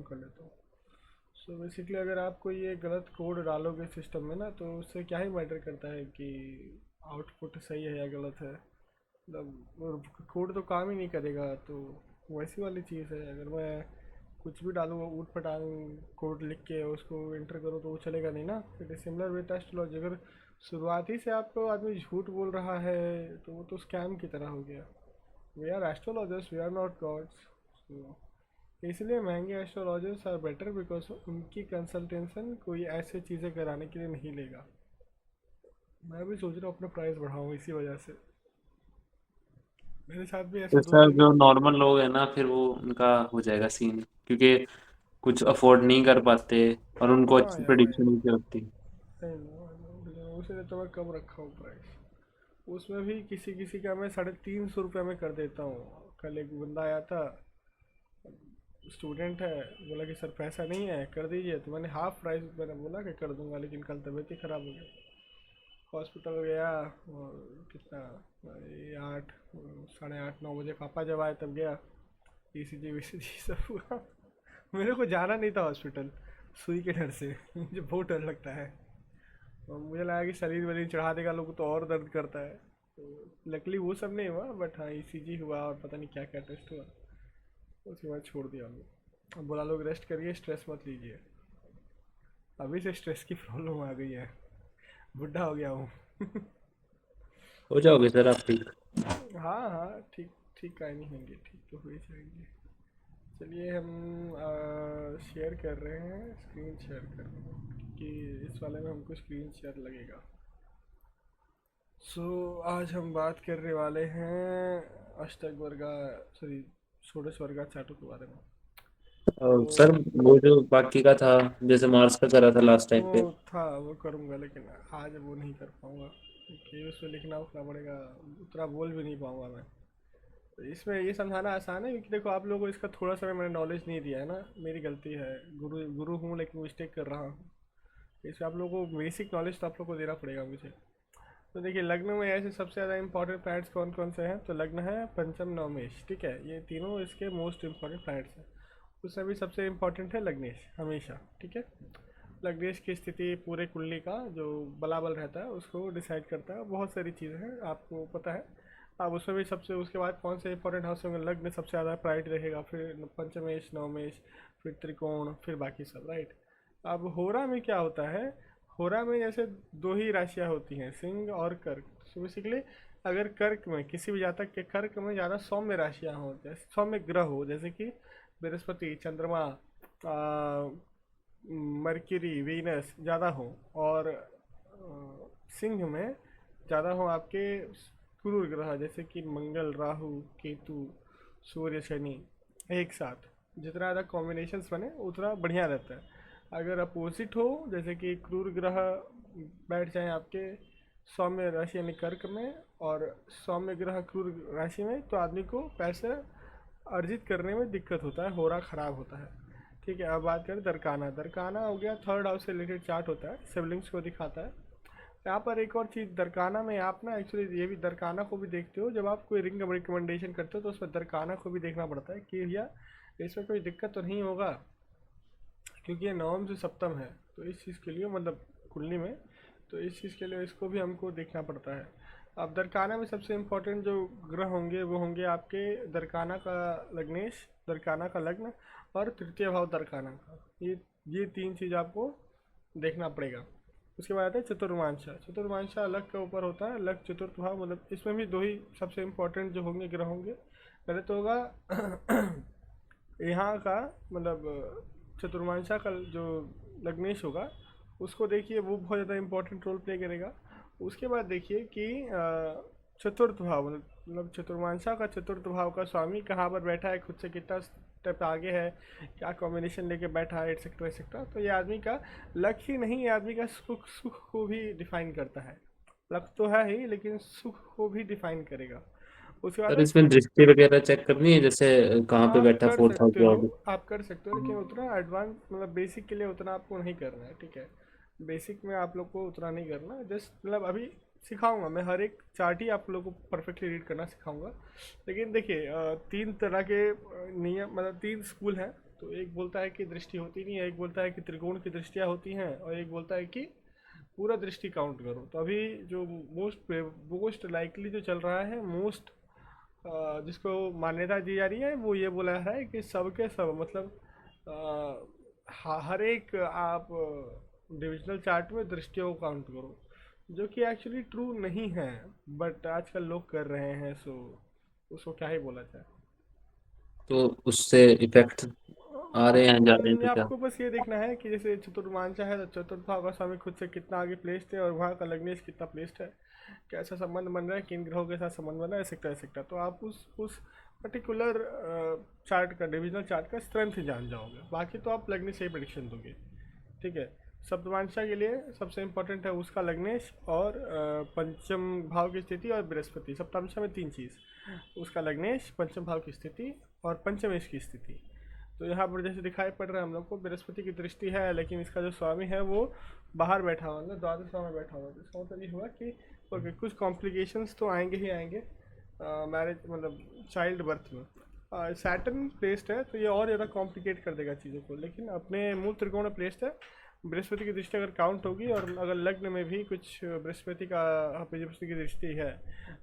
कर लेता हूँ। सो बेसिकली अगर आप कोई ये गलत कोड डालोगे सिस्टम में ना, तो उससे क्या ही मैटर करता है कि आउटपुट सही है या गलत है। मतलब कोड तो काम ही नहीं करेगा। तो वैसी वाली चीज़ है, अगर मैं कुछ भी डालूँ ऊट पटांग कोड लिख के उसको इंटर करूँ तो वो चलेगा नहीं ना। It is similar with astrology. अगर शुरुआती से आपको आदमी झूठ बोल रहा है तो वो तो स्कैम की तरह हो गया। We are astrologers, we are not gods. इसलिए महंगे एस्ट्रोलॉजर्स आर बेटर बिकॉज उनकी कंसल्टेशन कोई ऐसे चीज़ें कराने के लिए नहीं लेगा। मैं भी सोच रहा हूँ अपना प्राइस बढ़ाऊँ इसी वजह से। मेरे साथ भी ऐसे तो दो सर तीन। जो नॉर्मल लोग हैं ना, फिर वो उनका हो जाएगा सीन, क्योंकि कुछ अफोर्ड नहीं कर पाते और उनको हाँ अच्छी यार प्रेडिक्शन नहीं होती। उसे तो मैं कम रखा हूँ प्राइस। उसमें भी किसी किसी का मैं 350 रुपये में कर देता हूँ। कल एक बंदा आया था, स्टूडेंट है, बोला कि सर पैसा नहीं है कर दीजिए। तो मैंने हाफ प्राइस मैंने बोला कि कर दूंगा, लेकिन कल तबीयत ही ख़राब हो गया। हॉस्पिटल गया और कितना, ये 8 साढ़े 8 9 बजे पापा जब आए तब गया। ईसीजी वीसीजी सब हुआ। मेरे को जाना नहीं था हॉस्पिटल सुई के डर से। मुझे बहुत डर लगता है और मुझे लगा कि शरीर वरीर चढ़ा देगा लोग तो और दर्द करता है। तो लकली वो सब नहीं हुआ, बट हाँ ईसीजी हुआ और पता नहीं क्या क्या टेस्ट हुआ। उसके बाद छोड़ दिया हम लोग। अब बोला लोग रेस्ट करिए, स्ट्रेस मत लीजिए। अभी से स्ट्रेस की प्रॉब्लम आ गई है, बुढ़ा हो गया हूँ। हो जाओगे सर आप ठीक। हाँ हाँ ठीक। ठीक काहे नहीं होंगे, ठीक तो हो ही जाएंगे। चलिए हम शेयर कर रहे हैं, स्क्रीन शेयर कर रहे हैं कि इस वाले में हमको स्क्रीन शेयर लगेगा। आज हम बात करने वाले हैं अष्टक वर्गा, सॉरी, षोडश वर्गा चार्टों के बारे में। तो सर वो जो बाकी का था, जैसे मार्स का करा था लास्ट टाइम वो पे। था वो करूँगा, लेकिन आज वो नहीं कर पाऊँगा क्योंकि उसमें लिखना उखना पड़ेगा। उतना बोल भी नहीं पाऊँगा मैं। तो इसमें ये समझाना आसान है क्योंकि देखो आप लोगों को इसका थोड़ा सा भी मैंने नॉलेज नहीं दिया है ना। मेरी गलती है, गुरु गुरु हूँ लेकिन मिस्टेक कर रहा हूँ। इसमें आप लोगों को बेसिक नॉलेज तो आप लोग को देना पड़ेगा मुझे। तो देखिए लग्न में ऐसे सबसे ज़्यादा इंपॉर्टेंट प्लैनेट्स कौन कौन से हैं। तो लग्न है, पंचम, नवमेश, ठीक है, ये तीनों इसके मोस्ट इंपॉर्टेंट प्लैनेट्स हैं। उसमें भी सबसे इंपॉर्टेंट है लग्नेश हमेशा, ठीक है। लग्नेश की स्थिति पूरे कुंडली का जो बलाबल रहता है उसको डिसाइड करता है। बहुत सारी चीज़ें हैं आपको पता है। अब उसमें भी सबसे उसके बाद कौन से इंपॉर्टेंट हाउस होंगे, लग्न सबसे ज़्यादा प्रायोरिटी रहेगा, फिर पंचमेश, नवमेश, फिर त्रिकोण, फिर बाकी सब, राइट। अब होरा में क्या होता है, होरा में जैसे दो ही राशियाँ होती हैं, सिंह और कर्क। तो बेसिकली अगर कर्क में किसी भी जातक के कर्क में ज़्यादा सौम्य राशियाँ हो, जैसे सौम्य ग्रह हो, जैसे कि बृहस्पति, चंद्रमा, मर्क्यूरी, वीनस ज़्यादा हो, और सिंह में ज़्यादा हो आपके क्रूर ग्रह जैसे कि मंगल, राहु, केतु, सूर्य, शनि, एक साथ जितना ज़्यादा कॉम्बिनेशंस बने उतना बढ़िया रहता है। अगर अपोजिट हो, जैसे कि क्रूर ग्रह बैठ जाए आपके सौम्य राशि यानी कर्क में, और सौम्य ग्रह क्रूर राशि में, तो आदमी को पैसे अर्जित करने में दिक्कत होता है, होरा खराब होता है। ठीक है, अब बात करें दरकाना। दरकाना हो गया थर्ड हाउस से रिलेटेड चार्ट होता है, सिबलिंग्स को दिखाता है। यहाँ पर एक और चीज़ दरकाना में आप ना एक्चुअली ये भी दरकाना को भी देखते हो, जब आप कोई रिंग रिकमेंडेशन करते हो तो उसमें दरकाना को भी देखना पड़ता है कि भैया इसमें कोई दिक्कत तो नहीं होगा, क्योंकि ये नवम से सप्तम है। तो इस चीज़ के लिए मतलब कुंडली में, तो इस चीज़ के लिए इसको भी हमको देखना पड़ता है। अब दरकाना में सबसे इम्पोर्टेंट जो ग्रह होंगे वो होंगे आपके दरकाना का लग्नेश, दरकाना का लग्न, और तृतीय भाव दरकाना का। ये तीन चीज़ आपको देखना पड़ेगा। उसके बाद आता है चतुर्मांशा। चतुर्मांशा लग के ऊपर होता है, लग चतुर्थ भाव, मतलब इसमें भी दो ही सबसे इम्पोर्टेंट जो होंगे ग्रह होंगे। पहले तो होगा यहाँ का मतलब चतुर्मांशा का जो लग्नेश होगा उसको देखिए, वो बहुत ज़्यादा इंपॉर्टेंट रोल प्ले करेगा। उसके बाद देखिए कि चतुर्थ भाव, मतलब चतुर्मांशा का चतुर्थ भाव का स्वामी कहाँ पर बैठा है, खुद से कितना स्टेप आगे है, क्या कॉम्बिनेशन लेके बैठा है, एक्सेट्रा एक्सेट्रा। तो ये आदमी का लक ही नहीं, ये आदमी का सुख सुख को भी डिफाइन करता है। लक तो है ही लेकिन सुख को भी डिफाइन करेगा। उसके बाद सर है इसमें दृष्टि वगैरह चेक करनी है, जैसे कहाँ पे आप बैठा कर फोर्थ हाउस सकते हो, लॉर्ड। आप कर सकते हो, लेकिन उतना एडवांस मतलब बेसिक के लिए उतना आपको नहीं करना है, ठीक है। बेसिक में आप लोग को उतना नहीं करना, जस्ट मतलब अभी सिखाऊंगा मैं, हर एक चार्ट ही आप लोग को परफेक्टली रीड करना सिखाऊंगा। लेकिन देखिए तीन तरह के नियम, मतलब तीन स्कूल हैं तो एक बोलता है कि दृष्टि होती नहीं है, एक बोलता है कि त्रिकोण की दृष्टियाँ होती हैं, और एक बोलता है कि पूरा दृष्टि काउंट करो। तो अभी जो मोस्ट लाइकली जो चल रहा है, मोस्ट जिसको मान्यता दी जा रही है, वो ये बोला है कि सबके सब मतलब हर एक आप डिविजनल चार्ट में दृष्टियों को काउंट करो, जो कि एक्चुअली ट्रू नहीं है, बट आजकल लोग कर रहे हैं, सो उसको क्या ही बोला जाए। तो उससे इफेक्ट आ रहे हैं, जा रहे हैं, तो क्या? आपको बस ये देखना है कि जैसे चतुर्मांशा है, तो चतुर्थ भाव का स्वामी खुद से कितना आगे प्लेस्ड है, और वहाँ का लग्नेश कितना प्लेस्ड है, कैसा संबंध बन रहा है, किन ग्रहों के साथ संबंध बन रहा है, एक्सेक्ट्रा एक्सेक्ट्रा। तो आप उस पर्टिकुलर चार्ट का, डिविजनल चार्ट का स्ट्रेंथ ही जान जाओगे, बाकी तो आप लग्नेश से ही प्रेडिक्शन दोगे। ठीक है। सप्तमांशा के लिए सबसे इम्पोर्टेंट है उसका लग्नेश और पंचम भाव की स्थिति और बृहस्पति। सप्तांशा में तीन चीज़, उसका लग्नेश, पंचम भाव की स्थिति और पंचमेश की स्थिति। तो यहाँ पर जैसे दिखाई पड़ रहा है हम लोग को बृहस्पति की दृष्टि है, लेकिन इसका जो स्वामी है वो बाहर बैठा हुआ, मतलब द्वादश भाव में बैठा हुआ। तो इसका मतलब ये हुआ कि ओके, कुछ कॉम्प्लिकेशंस तो आएंगे ही आएंगे मैरिज मतलब चाइल्ड बर्थ में। सैटर्न प्लेस्ड है तो ये और ज़्यादा कॉम्प्लिकेट कर देगा चीज़ों को, लेकिन अपने मूल त्रिकोण में प्लेस्ड है। बृहस्पति की दृष्टि अगर काउंट होगी, और अगर लग्न में भी कुछ बृहस्पति की दृष्टि है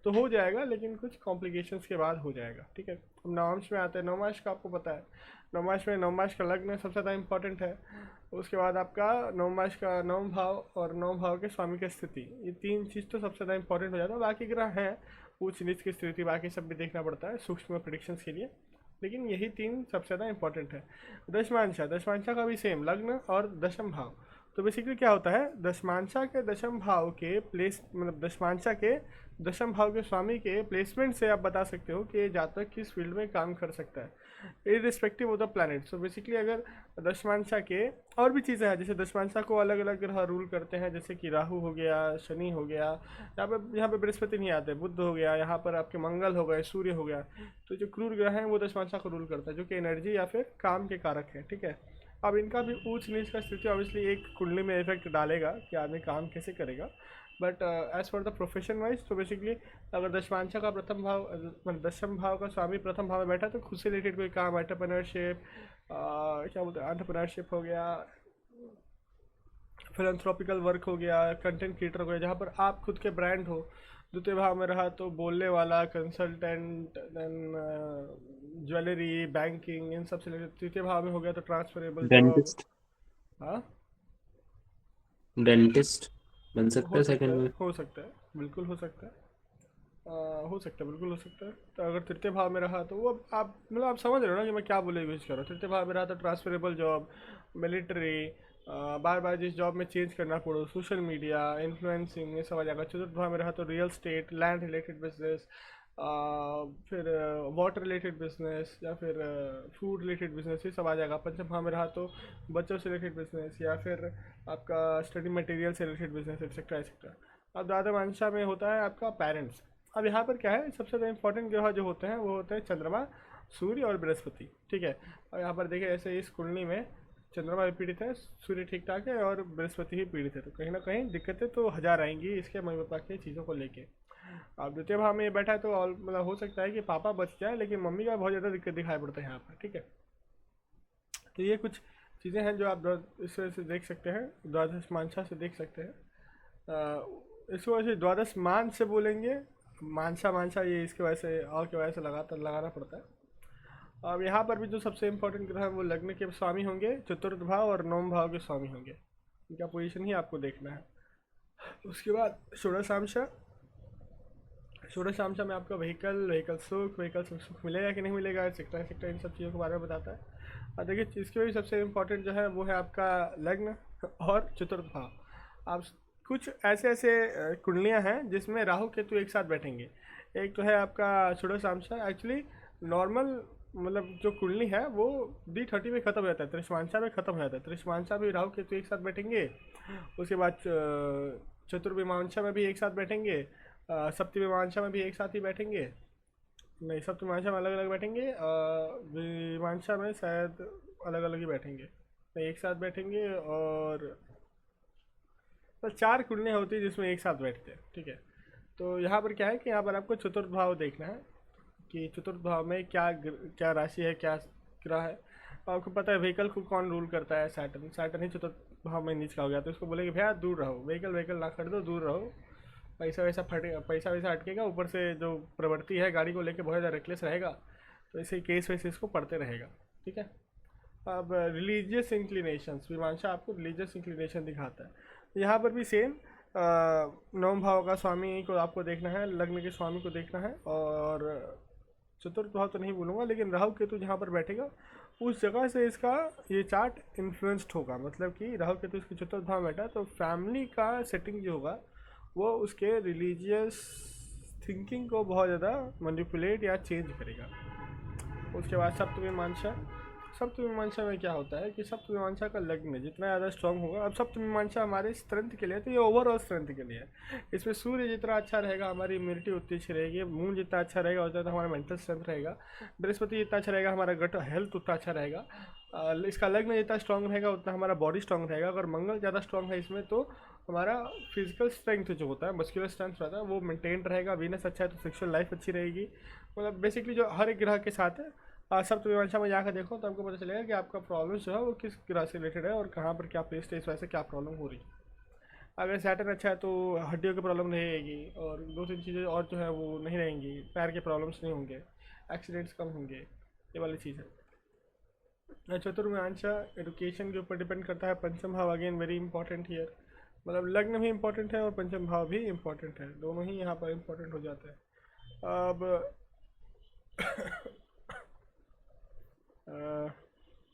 तो हो जाएगा, लेकिन कुछ कॉम्प्लिकेशंस के बाद हो जाएगा। ठीक है। अब नवमांश में आते हैं। नवमांश का आपको पता है, नवमांश में नवमांश का लग्न सबसे ज़्यादा इंपॉर्टेंट है। उसके बाद आपका नवमांश का नवम भाव और नवम भाव के स्वामी की स्थिति, ये तीन चीज़ तो सबसे ज़्यादा इंपॉर्टेंट हो जाता है। बाकी ग्रह हैं, ऊंच नीच की स्थिति, बाकी सब भी देखना पड़ता है सूक्ष्म प्रिडिक्शंस के लिए, लेकिन यही तीन सबसे ज़्यादा इंपॉर्टेंट है। दशमांशा, दशमांशा का भी सेम लग्न और दशम भाव। तो बेसिकली क्या होता है, दशमांशा के दशम भाव के प्लेस, मतलब दशमांशा के दशम भाव के स्वामी के प्लेसमेंट से आप बता सकते हो कि ये जातक किस फील्ड में काम कर सकता है, irrespective of the planet. So basically अगर दशमांशा के और भी चीज़ें हैं, जैसे दशमांशा को अलग अलग ग्रह रूल करते हैं, जैसे कि राहु हो गया, शनि हो गया, यहाँ पे बृहस्पति नहीं आते, बुध हो गया, यहाँ पर आपके मंगल हो गए, सूर्य हो गया। तो जो क्रूर ग्रह हैं वो दशमांशा को रूल करता है, जो कि एनर्जी या फिर काम के कारक है। ठीक है। अब इनका भी ऊंच नीच का स्थिति ऑब्वियसली एक कुंडली में इफेक्ट डालेगा कि आदमी काम कैसे करेगा, but as for the profession wise तो बेसिकली अगर दशमांशा का प्रथम भाव मतलब दशम भाव का स्वामी प्रथम भाव में बैठा तो खुद से रिलेटेड कोई काम, एंटरप्रेन्योरशिप, क्या बोलते हैं, एंटरप्रेन्योरशिप हो गया, फिलंथ्रोपिकल वर्क हो गया, कंटेंट क्रिएटर हो गया, जहाँ पर आप खुद के ब्रांड हो। द्वितीय भाव में रहा तो बोलने वाला, कंसल्टेंट, देन ज्वेलरी, बैंकिंग, इन सब से रिलेटेड। तृतीय भाव में हो गया तो ट्रांसफरेबल जॉब। डेंटिस्ट। हाँ, डेंटिस्ट बन सकता हो है सकता सेकंड है, में। हो सकता है, बिल्कुल हो सकता है। हो सकता है, बिल्कुल हो सकता है। तो अगर तृतीय भाव में रहा तो वो आप मतलब आप समझ रहे हो ना कि मैं क्या बोले यूज कर रहा हूँ। तृतीय भाव में रहा तो ट्रांसफरेबल जॉब, मिलिट्री, बार बार जिस जॉब में चेंज करना पड़ो, सोशल मीडिया, इन्फ्लुएंसिंग, ये सब आ जाएगा। चतुर्थ भाव में रहा तो real estate, land related business, फिर वाटर रिलेटेड बिजनेस, या फिर फूड रिलेटेड बिजनेस, ये सब आ जाएगा। पंचम भाव में रहा तो बच्चों से रिलेटेड बिजनेस, या फिर आपका स्टडी मटेरियल से रिलेटेड बिजनेस, एक्सेट्रा एक्सेट्रा। अब द्वादशांशा में होता है आपका पेरेंट्स। अब यहाँ पर क्या है, सबसे ज़्यादा इंपॉर्टेंट ग्रह जो होते हैं वो होते हैं चंद्रमा, सूर्य और बृहस्पति। ठीक है। और यहाँ पर देखिए ऐसे इस कुंडली में चंद्रमा भी पीड़ित है, सूर्य ठीक ठाक है, और बृहस्पति ही पीड़ित है, तो कहीं ना कहीं दिक्कतें तो हजार आएंगी इसके मम्मी पापा की चीज़ों को लेके। अब द्वितीय भाव में ये बैठा है तो मतलब हो सकता है कि पापा बच जाए, लेकिन मम्मी का बहुत ज़्यादा दिक्कत दिखाई पड़ता है यहाँ पर। ठीक है। तो ये कुछ चीज़ें हैं जो आप इस वजह से देख सकते हैं, द्वादश मानसा से देख सकते हैं। इसको वैसे द्वादश मान से बोलेंगे, मानसा मानसा ये इसके वजह से और की वजह से लगातार लगाना पड़ता है। अब यहाँ पर भी जो सबसे इम्पोर्टेंट ग्रह है वो लग्न के स्वामी होंगे, चतुर्थ भाव और नवम भाव के स्वामी होंगे। इनका पोजीशन ही आपको देखना है। उसके बाद षोडशांशा, षोडशांशा में आपका व्हीकल सुख मिलेगा कि नहीं मिलेगा, एक्सेट्रा एक्सेट्रा, इन सब चीज़ों के बारे में बताता है। और देखिए इसके भी सबसे इम्पोर्टेंट जो है वो है आपका लग्न और चतुर्थ भाव। आप कुछ ऐसे ऐसे कुंडलियाँ हैं जिसमें राहु केतु एक साथ बैठेंगे। एक तो है आपका षोडशांशा, एक्चुअली नॉर्मल मतलब जो कुंडली है वो D30 में खत्म हो जाता है, त्रिशमांशा में खत्म हो जाता है। त्रिशमांशा भी राहु केतु एक साथ बैठेंगे, उसके बाद चतुर्विमांशा में भी एक साथ बैठेंगे, सप्तविमांशा में भी एक साथ ही बैठेंगे। नहीं, सप्तमांशा में अलग अलग बैठेंगे, विमांशा में शायद अलग अलग ही बैठेंगे, नहीं एक साथ बैठेंगे। और तो चार कुंडलियाँ होती है जिसमें एक साथ बैठते हैं। ठीक है। तो यहाँ पर क्या है कि यहाँ पर आपको चतुर्थ भाव देखना है कि चतुर्थ भाव में क्या क्या राशि है, क्या ग्रह है। आपको पता है व्हीकल को कौन रूल करता है? सैटर्न। सैटर्न ही चतुर्थ भाव में नीच का हो गया, तो उसको बोलेंगे भैया दूर रहो, व्हीकल व्हीकल ना खरीदो, दूर रहो, पैसा वैसा फटे, पैसा वैसा अटकेगा, ऊपर से जो प्रवृत्ति है गाड़ी को लेके बहुत ज़्यादा रेकलेस रहेगा, तो इसे केस वैसे इसको पढ़ते रहेगा। ठीक है। अब रिलीजियस इंक्लिनेशंस, विमांशा आपको रिलीजियस इंक्लिनेशन दिखाता है। यहाँ पर भी सेम नवम भाव का स्वामी को आपको देखना है, लग्न के स्वामी को देखना है, और चतुर्थ भाव तो नहीं बोलूँगा, लेकिन राहु केतु जहाँ पर बैठेगा उस जगह से इसका ये चार्ट इन्फ्लुएंस्ड होगा। मतलब कि राहु केतु इसके चतुर्थ भाव में बैठा, तो फैमिली का सेटिंग जो होगा वो उसके रिलीजियस थिंकिंग को बहुत ज़्यादा मैनिपुलेट या चेंज करेगा। उसके बाद सप्तमीमांसा। सप्तमीमांसा में क्या होता है कि सप्तमीमांसा का लग्न जितना ज़्यादा स्ट्रांग होगा, अब सप्तमीमांसा हमारे स्ट्रेंथ के लिए, तो ये ओवरऑल स्ट्रेंथ के लिए है। इसमें सूर्य जितना अच्छा रहेगा हमारी इम्यूनिटी उतनी अच्छी रहेगी, मून जितना अच्छा रहेगा उतना तो हमारा मेंटल स्ट्रेंथ रहेगा, बृहस्पति जितना अच्छा रहेगा हमारा गट हेल्थ उतना अच्छा रहेगा, इसका लग्न जितना स्ट्रांग रहेगा उतना हमारा बॉडी स्ट्रांग रहेगा। अगर मंगल ज़्यादा स्ट्रांग है इसमें तो हमारा फिजिकल स्ट्रेंथ जो होता है, मस्कुलर स्ट्रेंथ रहता है, वो मेंटेन रहेगा। वीनस अच्छा है तो सेक्सुअल लाइफ अच्छी रहेगी। मतलब बेसिकली जो हर एक ग्रह के साथ है, सप्तमीमांसा में जाकर देखो तो आपको पता चलेगा कि आपका प्रॉब्लम जो है वो किस ग्रह से रिलेटेड है और कहाँ पर क्या प्लेस है, इस वजह से क्या प्रॉब्लम हो रही है। अगर सैटर्न अच्छा है तो हड्डियों की प्रॉब्लम नहीं रहेगी, और दो तीन चीज़ें और जो है वो नहीं रहेंगी, पैर के प्रॉब्लम्स नहीं होंगे, एक्सीडेंट्स कम होंगे, ये वाली चीज़ है। चतुर्मांशा एजुकेशन के ऊपर डिपेंड करता है। पंचम भाव अगेन वेरी इंपॉर्टेंट हियर, मतलब लग्न भी इंपॉर्टेंट है और पंचम भाव भी इंपॉर्टेंट है, दोनों ही यहाँ पर इंपॉर्टेंट हो जाते हैं। अब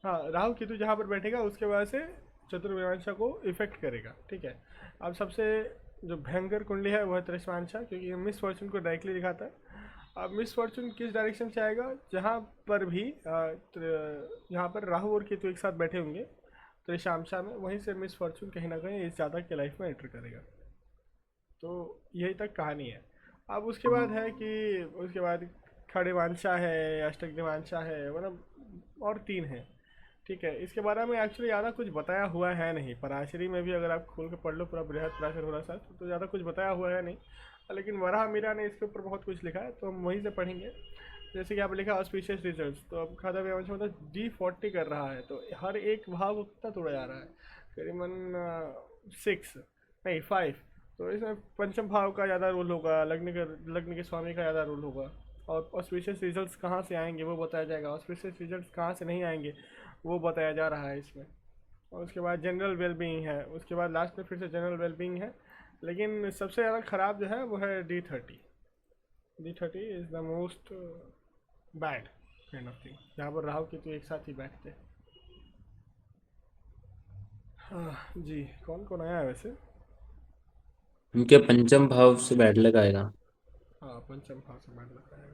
हाँ, राहु केतु जहाँ पर बैठेगा उसके वजह से चतुर्मांशा को इफेक्ट करेगा। ठीक है। अब सबसे जो भयंकर कुंडली है वो है त्रैष्मांशा, क्योंकि ये मिस फॉर्चून को डायरेक्टली दिखाता है। अब मिस फॉर्चून किस डायरेक्शन से आएगा? जहाँ पर भी जहाँ पर राहु और केतु एक साथ बैठे होंगे त्रैशांशा में, वहीं से मिस फॉर्चून कहीं ना कहीं इस जातक के लाइफ में एंटर करेगा। तो यही तक कहानी है। अब उसके बाद है कि उसके बाद खड़ेवांशा है, अष्टग्निवांशा है, मतलब और तीन है। ठीक है। इसके बारे में एक्चुअली ज़्यादा कुछ बताया हुआ है नहीं, पराशरी में भी अगर आप खोल के पढ़ लो पूरा बृहद पराशर हो रहा सर, तो ज़्यादा कुछ बताया हुआ है नहीं, लेकिन वराह मीरा ने इसके ऊपर बहुत कुछ लिखा है, तो हम वहीं से पढ़ेंगे। जैसे कि आप लिखा ऑस्पिशियस रिजल्ट, तो अब खाता व्यवंश मतलब D40 कर रहा है, तो हर एक भाव को कितना तोड़ा जा रहा है? करीबन 6 नहीं 5। तो इसमें पंचम भाव का ज़्यादा रोल होगा, लग्न के स्वामी का ज़्यादा रोल होगा, और ऑस्पिशियस रिजल्ट्स कहाँ से आएंगे वो बताया जाएगा, ऑस्पिशियस रिजल्ट्स कहाँ से नहीं आएंगे वो बताया जा रहा है इसमें। और उसके बाद जनरल वेलबींग है, उसके बाद लास्ट में फिर से जनरल वेलबींग है, लेकिन सबसे ज़्यादा ख़राब जो है वो है D30। D30 is the most bad kind of thing, जहाँ पर राहु केतु एक साथ ही बैठते हैं। हाँ जी, कौन कौन आया है वैसे? उनके पंचम भाव से बैड लग आएगा। हाँ, पंचम भाव से बैठ लगता है।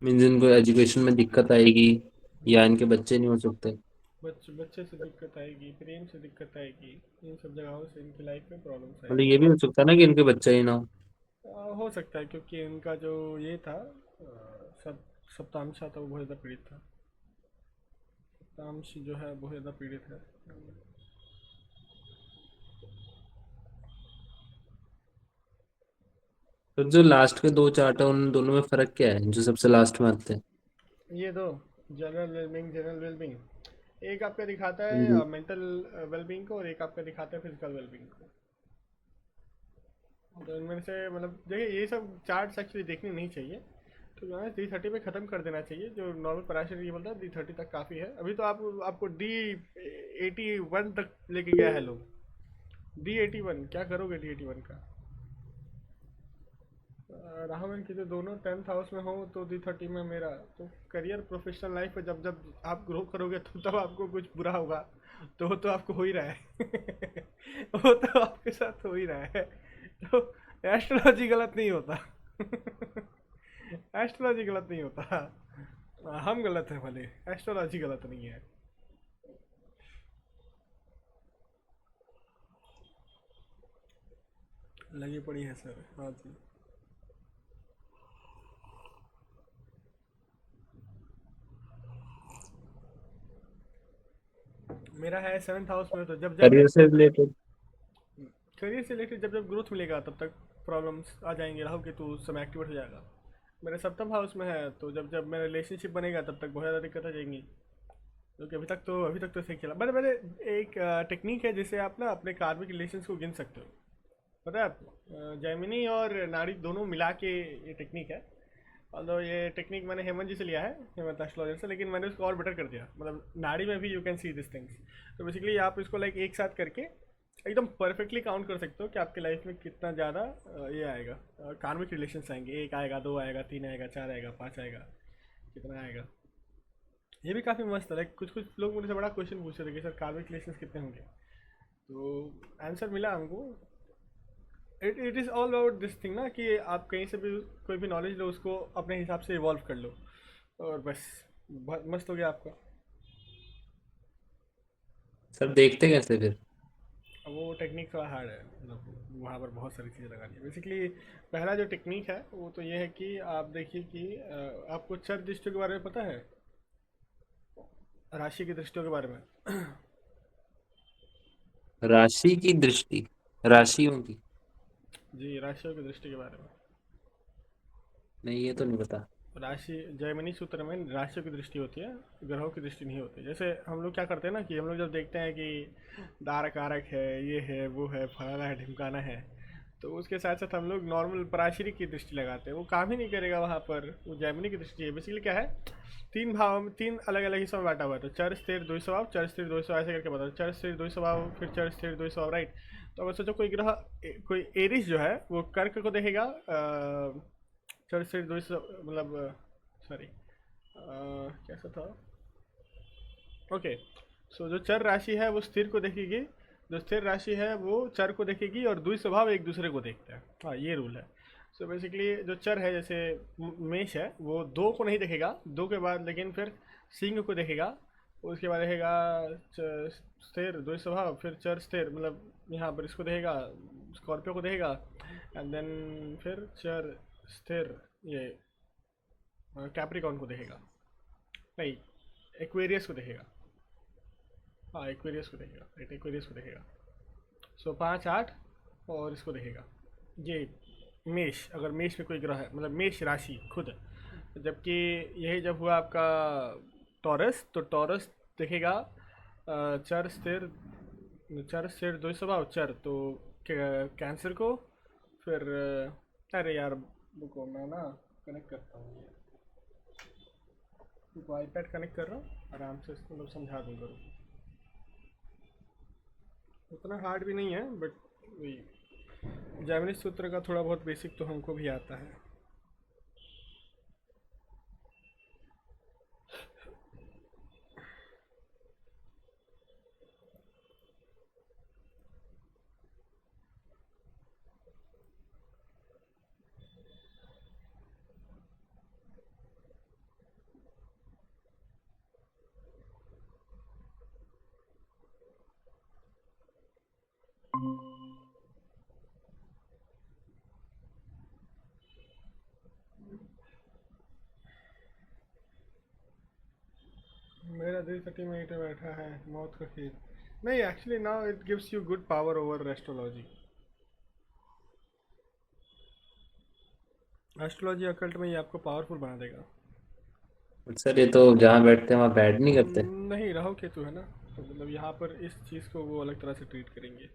मीन्स इनको एजुकेशन में दिक्कत आएगी, या इनके बच्चे नहीं हो सकते। बच्चे से दिक्कत आएगी, प्रेम से दिक्कत आएगी, इन सब जगहों से इनकी लाइफ में प्रॉब्लम्स मतलब आएगी। ये भी हो सकता है ना कि इनके बच्चे ही ना हो। हो सकता है, क्योंकि इनका जो ये था सब सप्तांश था वो बहुत ज़्यादा पीड़ित था। सप्तांश जो है बहुत ज़्यादा पीड़ित है। तो जो लास्ट के दो चार्ट है उन दोनों में फर्क क्या है, जो सबसे लास्ट में आते हैं? ये दो, जनरल वेलबींग एक आपका दिखाता जी। है मेंटल वेलबींग को, और एक आपका दिखाता है फिजिकल वेलबींग को। तो इनमें से मतलब देखिए ये सब चार्ट्स एक्चुअली देखने नहीं चाहिए, तो जो है D30 पे ख़त्म कर देना चाहिए। जो नॉर्मल पराशर ये बोलता है D30 तक काफ़ी है। अभी तो आपको D81 तक लेके गया है लोग। D81 क्या करोगे D81 का? राहुल की जो दोनों 10th हाउस में हो तो D30 में मेरा, तो करियर प्रोफेशनल लाइफ में जब जब आप ग्रो करोगे तो तब आपको कुछ बुरा होगा, तो वो तो आपको हो ही रहा है। वो तो आपके साथ हो ही रहा है। तो एस्ट्रोलॉजी गलत नहीं होता। एस्ट्रोलॉजी गलत नहीं होता, हम गलत हैं भले, एस्ट्रोलॉजी गलत नहीं है। लगी पड़ी है सर, हाँ जी। मेरा है 7th हाउस में, तो जब जब करियर से रिलेटेड। करियर से रिलेटेड जब जब ग्रोथ मिलेगा तब तक प्रॉब्लम्स आ जाएंगे। राहु केतु उस समय एक्टिवेट हो जाएगा। मेरे सप्तम हाउस में है, तो जब जब मेरा रिलेशनशिप बनेगा तब तक बहुत ज़्यादा दिक्कत आ जाएंगी। क्योंकि अभी तक तो सही चला। मैंने मैंने एक टेक्निक है जिससे आप ना अपने कार्मिक रिलेशंस को गिन सकते हो। पता है आपको? जैमिनी और नाड़ी दोनों मिला के ये टेक्निक है। ऑल्दो ये टेक्निक मैंने हेमंत जी से लिया है, हेमंत एस्ट्रोलॉजर से, लेकिन मैंने उसको और बेटर कर दिया। मतलब नाड़ी में भी you can see this things. तो बेसिकली आप इसको लाइक एक साथ करके एकदम परफेक्टली काउंट कर सकते हो कि आपके लाइफ में कितना ज़्यादा ये आएगा, कार्मिक रिलेशंस आएंगे। एक आएगा, दो आएगा, तीन आएगा, चार आएगा, पाँच आएगा, कितना आएगा। ये भी काफ़ी मस्त है। लाइक कुछ कुछ लोग मुझसे बड़ा क्वेश्चन पूछ रहे थे कि सर कार्मिक रिलेशंस कितने होंगे, तो आंसर मिला हमको। It is all about this thing ना, कि आप कहीं से भी कोई भी नॉलेज लो, उसको अपने हिसाब से इवॉल्व कर लो, और बस बहुत मस्त हो गया आपका। सर देखते कैसे फिर? अब वो टेक्निक थोड़ा हार्ड है, मतलब वहाँ पर बहुत सारी चीज़ें लगानी है। बेसिकली पहला जो टेक्निक है वो तो ये है कि आप देखिए कि आपको चर दृष्टियों के बारे में पता है, राशि की दृष्टियों के बारे में। राशि की दृष्टि? राशियों की? जी, राशियों की दृष्टि के बारे में। नहीं, ये तो नहीं पता। राशि जैमिनी सूत्र में राशियों की दृष्टि होती है, ग्रहों की दृष्टि नहीं होती। जैसे हम लोग क्या करते हैं ना, कि हम लोग जब देखते हैं कि दार कारक है, ये है, वो है, फलाना है, ढिमकाना है, तो उसके साथ साथ हम लोग नॉर्मल पराशरी की दृष्टि लगाते हैं। वो काम ही नहीं करेगा वहाँ पर, वो जैमिनी की दृष्टि है। बेसिकली क्या है, तीन भाव में, तीन अलग अलग हिस्सों में बांटा हुआ है। तो चर स्थिर द्वि स्वभाव, चर स्थिर द्वि स्वभाव ऐसे करके बताओ, चर स्थिर द्वि स्वभाव, फिर चर स्थिर द्वि स्वभाव, राइट। तो अगर सोचो कोई ग्रह, कोई एरिस जो है वो कर्क को देखेगा, चर स्थिर द्वि मतलब सॉरी कैसा था, ओके। सो जो चर राशि है वो स्थिर को देखेगी, जो स्थिर राशि है वो चर को देखेगी, और द्वि स्वभाव एक दूसरे को देखते हैं। हाँ, ये रूल है। सो बेसिकली जो चर है, जैसे मेष है, वो दो को नहीं देखेगा, दो के बाद लेकिन फिर सिंह को देखेगा। उसके बाद देखेगा स्थिर द्वि स्वभाव, फिर चर स्थिर, मतलब यहाँ पर इसको देखेगा, स्कॉर्पियो को देखेगा, एंड देन फिर चर स्थिर ये कैप्रिकॉन को देखेगा, नहीं, एक्वेरियस को देखेगा। हाँ, एक्वेरियस को देखेगा, राइट, एक्वेरियस को देखेगा। सो पाँच आठ, और इसको देखेगा ये मेष। अगर मेष में कोई ग्रह है, मतलब मेष राशि खुद, जबकि यही जब हुआ आपका टॉरस, तो टॉरस देखेगा चर स्थिर, चर स्थिर द्वि स्वभाव चर, तो कैंसर को, फिर अरे यार रुको, मैं ना कनेक्ट करता हूँ ये, रुको आईपैड कनेक्ट कर रहा हूँ, आराम से इसको मतलब समझा दूँगा। उतना हार्ड भी नहीं है, बट वही जैमिनी सूत्र का थोड़ा बहुत बेसिक तो हमको भी आता है। मेरा दिल कटी में ईंटें बैठा है, मौत का खेल। नहीं, actually now it gives you good power over astrology. Astrology occult में ये आपको पावरफुल बना देगा। सर ये तो जहाँ बैठते हैं वहाँ बैठ नहीं करते? नहीं, राहु केतु है ना, तो मतलब यहाँ पर इस चीज़ को वो अलग तरह से ट्रीट करेंगे।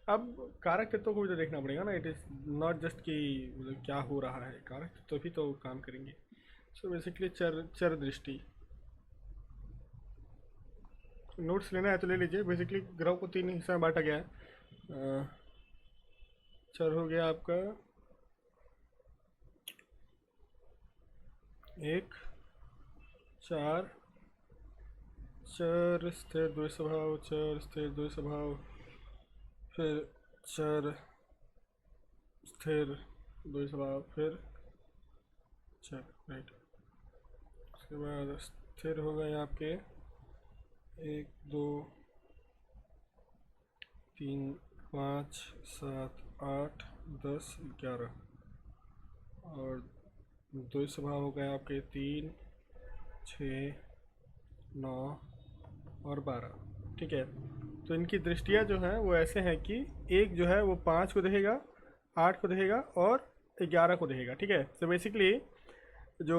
अब कारक तत्वों को भी तो देखना पड़ेगा ना, इट इज़ नॉट जस्ट कि मतलब क्या हो रहा है, कारक तत्व भी तो काम करेंगे। सो बेसिकली चर चर दृष्टि, नोट्स लेना है तो ले लीजिए। बेसिकली ग्रह को तीन हिस्सा में बांटा गया है। चर हो गया आपका एक, चार, चर स्थिर द्वि स्वभाव, चर स्थिर द्वि स्वभाव, फिर चर स्थिर द्वि स्वभाव, फिर चर, राइट। उसके बाद स्थिर हो गए आपके एक, दो, तीन, पाँच, सात, आठ, 10, 11, और द्वि स्वभाव हो गए आपके तीन, छः, 9 और 12। ठीक है, तो इनकी दृष्टियाँ जो हैं वो ऐसे हैं कि एक जो है वो 5 को देखेगा, 8 को देखेगा, और 11 को देखेगा। ठीक है, तो बेसिकली जो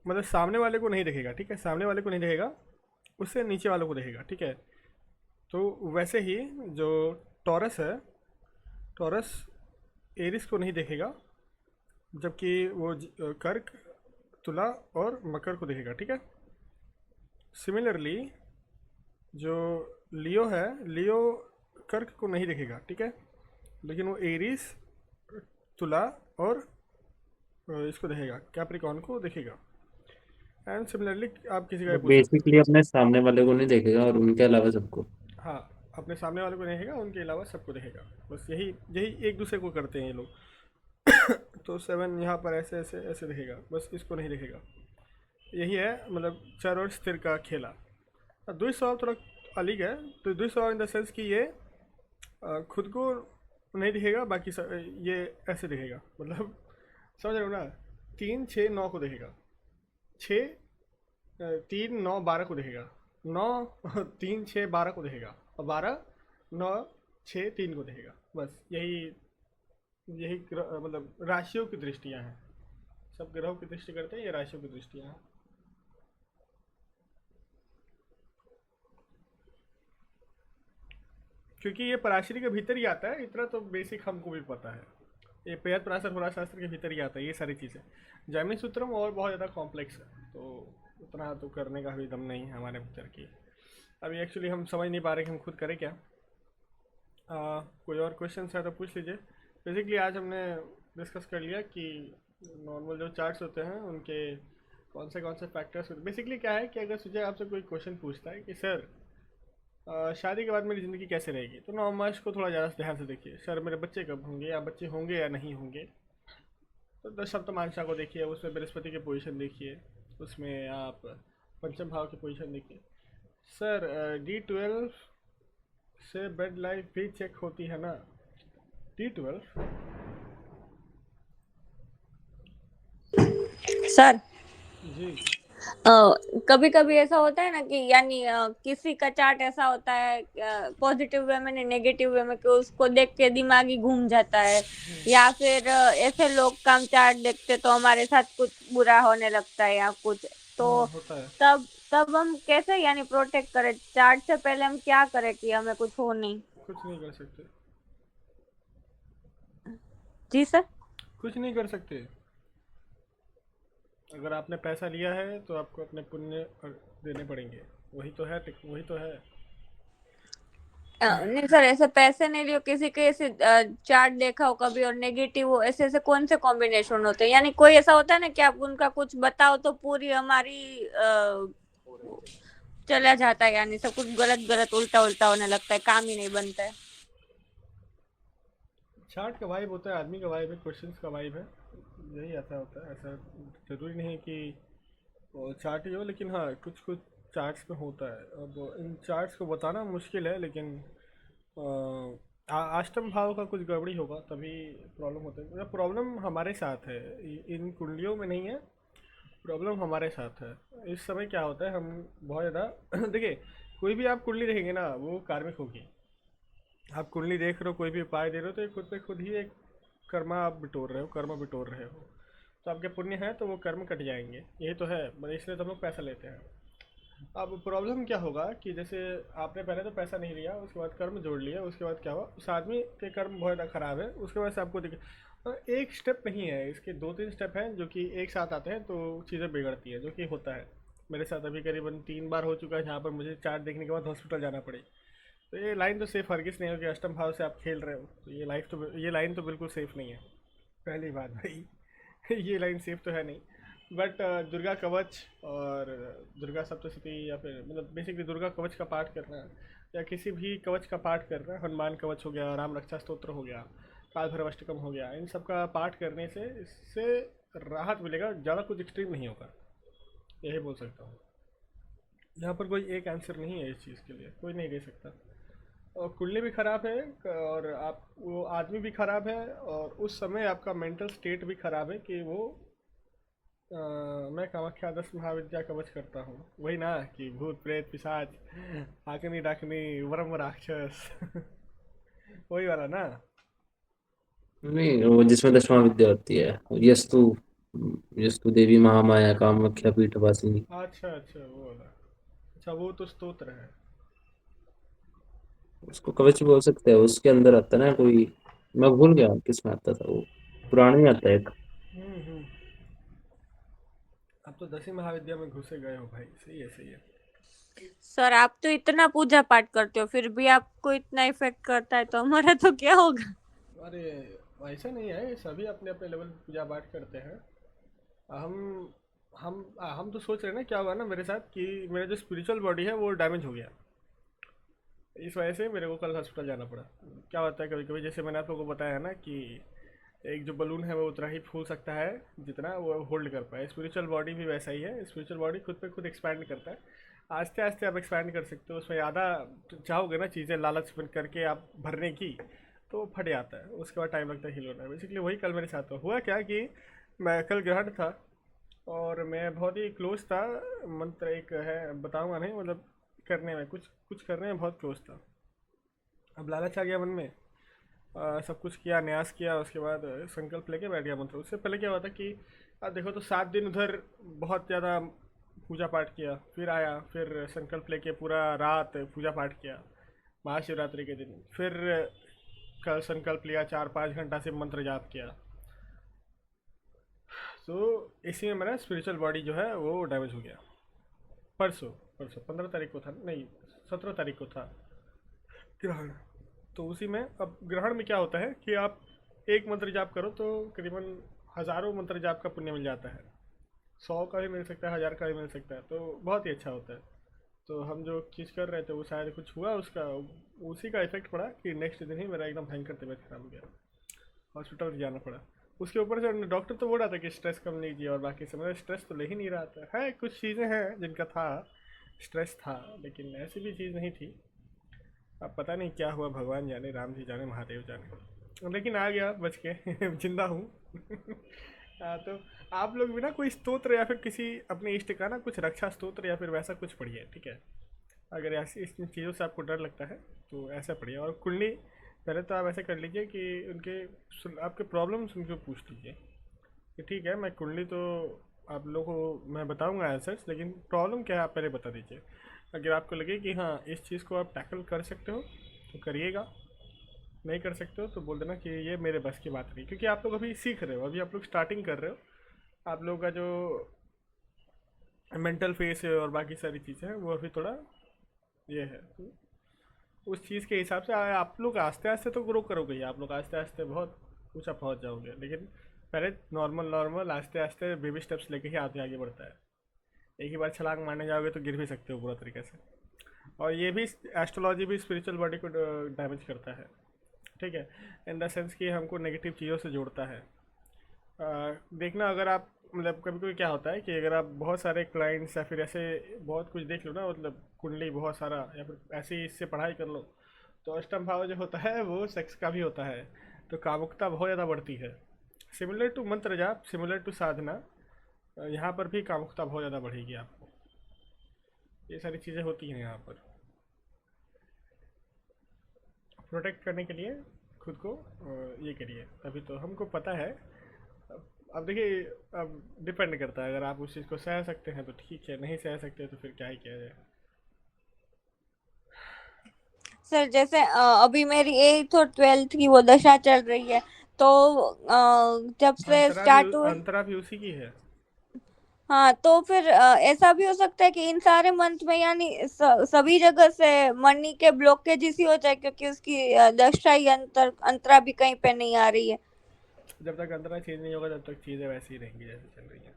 मतलब सामने वाले को नहीं देखेगा, ठीक है, सामने वाले को नहीं देखेगा, उससे नीचे वालों को देखेगा, ठीक है। तो वैसे ही जो टॉरस है, टॉरस एरिस को नहीं देखेगा, जबकि वो कर्क, तुला और मकर को देखेगा, ठीक है। सिमिलरली जो लियो है, लियो कर्क को नहीं देखेगा, ठीक है, लेकिन वो एरिस, तुला और इसको देखेगा, कैप्रिकॉन को देखेगा। एंड सिमिलरली आप किसी का भी मतलब पूछ सकते बेसिकली अपने सामने वाले को नहीं देखेगा और उनके अलावा सबको। हो। हाँ, अपने सामने वाले को नहीं देखेगा, उनके अलावा सबको देखेगा। बस यही यही एक दूसरे को करते हैं ये लोग। तो 7 यहाँ पर ऐसे ऐसे ऐसे देखेगा, बस इसको नहीं देखेगा। यही है मतलब चर और स्थिर का खेला। द्विज स्वभाव थोड़ा अलग है। तो द्विज स्वभाव इन द सेंस कि ये खुद को नहीं दिखेगा, बाकी ये ऐसे दिखेगा, मतलब समझ रहे हो ना। 3 6 9 को देखेगा, 6 3 9 12 को देखेगा, 9 3 6 12 को देखेगा, और 12 9 6 3 को देखेगा। बस यही यही मतलब राशियों की दृष्टियां हैं। सब ग्रहों की दृष्टि करते हैं, ये राशियों की दृष्टियां हैं। क्योंकि ये पराशरी के भीतर ही आता है, इतना तो बेसिक हमको भी पता है। ये पेयर पराशर होरा शास्त्र के भीतर ही आता है ये सारी चीज़ें। जैमिनी सूत्रम और बहुत ज़्यादा कॉम्प्लेक्स है, तो उतना तो करने का भी दम नहीं है हमारे भीतर की। अभी एक्चुअली हम समझ नहीं पा रहे कि हम खुद करें क्या। कोई और क्वेश्चन है तो पूछ लीजिए। बेसिकली आज हमने डिस्कस कर लिया कि नॉर्मल जो चार्ट्स होते हैं उनके कौन से फैक्टर्स होते हैं। बेसिकली क्या है कि अगर सुजय आपसे कोई क्वेश्चन पूछता है कि सर शादी के बाद मेरी ज़िंदगी कैसे रहेगी, तो नॉर्मल्स को थोड़ा ज़्यादा ध्यान से देखिए। सर मेरे बच्चे कब होंगे, या बच्चे होंगे या नहीं होंगे। तो 10 सप्तमांशा को देखिए, उसमें बृहस्पति के पोजीशन देखिए, उसमें आप पंचम भाव की पोजीशन देखिए। सर D12 से बेड लाइफ भी चेक होती है ना। D12 सर जी। कभी कभी ऐसा होता है ना कि यानी किसी का चार्ट ऐसा होता है पॉजिटिव वे में, नेगेटिव वे में, कि उसको देख के दिमाग ही घूम जाता है, या फिर ऐसे लोग का हम चार्ट देखते तो हमारे साथ कुछ बुरा होने लगता है या कुछ। तो हाँ होता है। तब तब हम कैसे यानी प्रोटेक्ट करें? चार्ट से पहले हम क्या करें कि हमें कुछ हो नहीं? कुछ नहीं कर सकते। जी सर। कुछ नहीं कर सकते। अगर आपने पैसा लिया है तो आपको अपने पुण्य देने पड़ेंगे। वही तो है, वही तो है। नहीं सर, ऐसे पैसे नहीं लियो, किसी के ऐसे चार्ट देखा हो कभी और नेगेटिव हो, ऐसे ऐसे कौन से कॉम्बिनेशन होते हैं? यानी कोई ऐसा होता है ना कि आप उनका कुछ बताओ तो पूरी हमारी चला जाता है, यानी सब कुछ गलत गलत उल्टा उल्टा होने लगता है, काम ही नहीं बनता है। चार्ट का वाइब होता है, आदमी का वाइब है, क्वेश्चंस का वाइब है। यही ऐसा होता है। ऐसा ज़रूरी नहीं है कि वो चार्ट ही हो, लेकिन हाँ कुछ कुछ चार्ट्स में होता है। अब इन चार्ट्स को बताना मुश्किल है, लेकिन अष्टम भाव का कुछ गड़बड़ी होगा तभी प्रॉब्लम होता है। मतलब प्रॉब्लम हमारे साथ है, इन कुंडलियों में नहीं है। प्रॉब्लम हमारे साथ है। इस समय क्या होता है, हम बहुत ज़्यादा देखिए, कोई भी आप कुंडली देखेंगे ना, वो कार्मिक होगी। आप कुंडली देख रहे हो, कोई भी उपाय दे रहे हो, तो ये खुद पे खुद ही एक कर्मा आप बिटोर रहे हो, कर्म बिटोर रहे हो। तो आपके पुण्य है तो वो कर्म कट जाएंगे, यही तो है। मतलब इसलिए तो हम लोग पैसा लेते हैं। अब प्रॉब्लम क्या होगा कि जैसे आपने पहले तो पैसा नहीं लिया, उसके बाद कर्म जोड़ लिया, उसके बाद क्या हुआ, उस आदमी के कर्म बहुत ज़्यादा खराब है, उसके वजह से आपको एक स्टेप नहीं है, इसके 2 3 स्टेप हैं जो कि एक साथ आते हैं तो चीज़ें बिगड़ती है, जो कि होता है। मेरे साथ अभी करीबन 3 बार हो चुका है, जहाँ पर मुझे चार्ट देखने के बाद हॉस्पिटल जाना पड़े। तो ये लाइन तो सेफ हरगिज नहीं हो कि अष्टम भाव से आप खेल रहे हो, तो ये लाइन तो बिल्कुल सेफ नहीं है। पहली बात भाई, ये लाइन सेफ तो है नहीं। बट दुर्गा कवच और दुर्गा सप्तशती, या फिर मतलब बेसिकली दुर्गा कवच का पाठ करना, या किसी भी कवच का पाठ करना, हनुमान कवच हो गया, राम रक्षा स्तोत्र हो गया, काल भैरव अष्टकम हो गया, इन सब का पाठ करने से इससे राहत मिलेगा। ज़्यादा कुछ एक्सट्रीम नहीं होगा, यही बोल सकता हूँ। यहाँ पर कोई एक आंसर नहीं है इस चीज़ के लिए, कोई नहीं दे सकता। और कुंडली भी ख़राब है, और आप वो आदमी भी ख़राब है, और उस समय आपका मेंटल स्टेट भी ख़राब है कि वो मैं कामाख्या 10 महाविद्या कवच करता हूँ, वही ना कि भूत प्रेत पिशाच आकनी डाकनी वर्म राक्षस वही वाला ना। नहीं, वो जिसमें 10वां विद्या होती है, यस्तु। यस्तु देवी महामाया कामाख्या पीठवासिनी। अच्छा अच्छा, वो वाला। अच्छा, वो तो स्तोत्र है। उसको कवच बोल सकते हैं, उसके अंदर आता है ना कोई, मैं भूल गया किस में आता था वो, पुराण में आता है एक। हम्म। अब तो 10वीं महाविद्या में घुसे गए हो भाई, सही है सही है। सर आप तो इतना पूजा पाठ करते हो फिर भी आपको इतना इफेक्ट करता है, तो हमारा तो क्या होगा। अरे ऐसा नहीं है, सभी अपने अपने लेवल पे पूजा पाठ करते हैं। हम हम तो सोच रहे हैं ना क्या हुआ ना मेरे साथ कि मेरा जो स्पिरिचुअल बॉडी है वो डैमेज हो गया। इस वजह से मेरे को कल हॉस्पिटल जाना पड़ा। क्या होता है कभी कभी, जैसे मैंने आप लोगों को बताया ना कि एक जो बलून है वो उतना ही फूल सकता है जितना वो होल्ड कर पाए। स्पिरिचुअल बॉडी भी वैसा ही है, स्पिरिचुअल बॉडी खुद पे खुद एक्सपैंड करता है। आस्ते आस्ते आप एक्सपैंड कर सकते हो, उसमें ज़्यादा चाहोगे ना चीज़ें लालच बन करके आप भरने की, तो फट जाता है, उसके बाद टाइम लगता है हील होना है। बेसिकली वही कल मेरे साथ हुआ क्या कि मैं कल ग्रहण था और मैं बहुत ही क्लोज था। मंत्र एक है, बताऊंगा नहीं, मतलब करने में कुछ कुछ करने में बहुत क्लोज था। अब लालच आ गया मन में, सब कुछ किया, न्यास किया, उसके बाद संकल्प लेके बैठ गया मंत्र। उससे पहले क्या हुआ था कि आप देखो तो 7 दिन उधर बहुत ज़्यादा पूजा पाठ किया, फिर आया, फिर संकल्प लेके पूरा रात पूजा पाठ किया महाशिवरात्रि के दिन, फिर कल संकल्प लिया, 4-5 घंटा से मंत्र जाप किया। तो इसी में मेरा स्पिरिचुअल बॉडी जो है वो डैमेज हो गया। परसों, परसों 15 तारीख को था, नहीं 17 तारीख को था ग्रहण। तो उसी में, अब ग्रहण में क्या होता है कि आप एक मंत्र जाप करो तो करीबन हज़ारों मंत्र जाप का पुण्य मिल जाता है। 100 का भी मिल सकता है, 1000 का भी मिल सकता है, तो बहुत ही अच्छा होता है। तो हम जो चीज़ कर रहे थे वो शायद कुछ हुआ उसका, उसी का इफेक्ट पड़ा कि नेक्स्ट दिन ही मेरा एकदम भयंकर तबीयत खराब हो गया, हॉस्पिटल जाना पड़ा। उसके ऊपर से डॉक्टर तो बोल रहा था कि स्ट्रेस कम लीजिए और बाकी सब, मैं स्ट्रेस तो ले ही नहीं रहा था। है कुछ चीज़ें हैं जिनका था, स्ट्रेस था, लेकिन ऐसी भी चीज़ नहीं थी। अब पता नहीं क्या हुआ, भगवान जाने, राम जी जाने, महादेव जाने, लेकिन आ गया बच के जिंदा हूँ। तो आप लोग भी ना कोई स्तोत्र या फिर किसी अपने इष्ट का ना कुछ रक्षा स्तोत्र या फिर वैसा कुछ पढ़िए, ठीक है। अगर ऐसी इस चीज़ों से आपको डर लगता है तो ऐसा पढ़िए। और कुंडली पहले तो आप ऐसे कर लीजिए कि उनके आपके प्रॉब्लम्स उनको पूछ लीजिए कि ठीक है, मैं कुंडली तो आप लोगों को मैं बताऊंगा आंसर्स, लेकिन प्रॉब्लम क्या है आप पहले बता दीजिए। अगर आपको लगे कि हाँ इस चीज़ को आप टैकल कर सकते हो तो करिएगा, नहीं कर सकते हो तो बोल देना कि ये मेरे बस की बात नहीं। क्योंकि आप लोग अभी सीख रहे हो, अभी आप लोग स्टार्टिंग कर रहे हो, आप लोगों का जो मेंटल फेस है और बाकी सारी चीज़ें हैं वो अभी थोड़ा ये है। तो उस चीज़ के हिसाब से आप लोग आस्ते आस्ते तो ग्रो करोगे ही, आप लोग आस्ते आस्ते बहुत ऊंचा पहुंच जाओगे, लेकिन पहले नॉर्मल नॉर्मल आस्ते आस्ते बेबी स्टेप्स लेके ही आगे आगे बढ़ता है। एक ही बार छलांग मारने जाओगे तो गिर भी सकते हो पूरा तरीके से। और ये भी एस्ट्रोलॉजी भी स्पिरिचुअल बॉडी को डैमेज करता है, ठीक है, इन द सेंस कि हमको नेगेटिव चीज़ों से जोड़ता है। देखना, अगर आप मतलब कभी कभी क्या होता है कि अगर आप बहुत सारे क्लाइंट्स या फिर ऐसे बहुत कुछ देख लो ना, मतलब कुंडली बहुत सारा या फिर ऐसे ही इससे पढ़ाई कर लो, तो अष्टम भाव जो होता है वो सेक्स का भी होता है, तो कामुकता बहुत ज़्यादा बढ़ती है। सिमिलर टू मंत्र जाप, सिमिलर टू साधना, यहाँ पर भी कामुकता बहुत ज़्यादा बढ़ेगी आपको। ये सारी चीज़ें होती हैं यहाँ पर। प्रोटेक्ट करने के लिए खुद को ये करिए, अभी तो हमको पता है। अब देखिए, अब डिपेंड करता है, अगर आप उस चीज़ को सह सकते हैं तो ठीक है, नहीं सह सकते तो फिर क्या ही किया जाए। सर जैसे अभी मेरी 8th और 12th की वो दशा चल रही है, तो जब से स्टार्ट हुए। अंतरा भी उसी की है। हाँ, तो फिर ऐसा भी हो सकता है कि इन सारे मंथ में यानी सभी जगह से मनी के ब्लॉकेजेस ही हो जाए, क्योंकि उसकी दशा ही अंतरा भी कहीं पे नहीं आ रही है। जब तक अंतरा चेंज नहीं होगा तब तक चीज़ें वैसी ही रहेंगी जैसे चल रही हैं।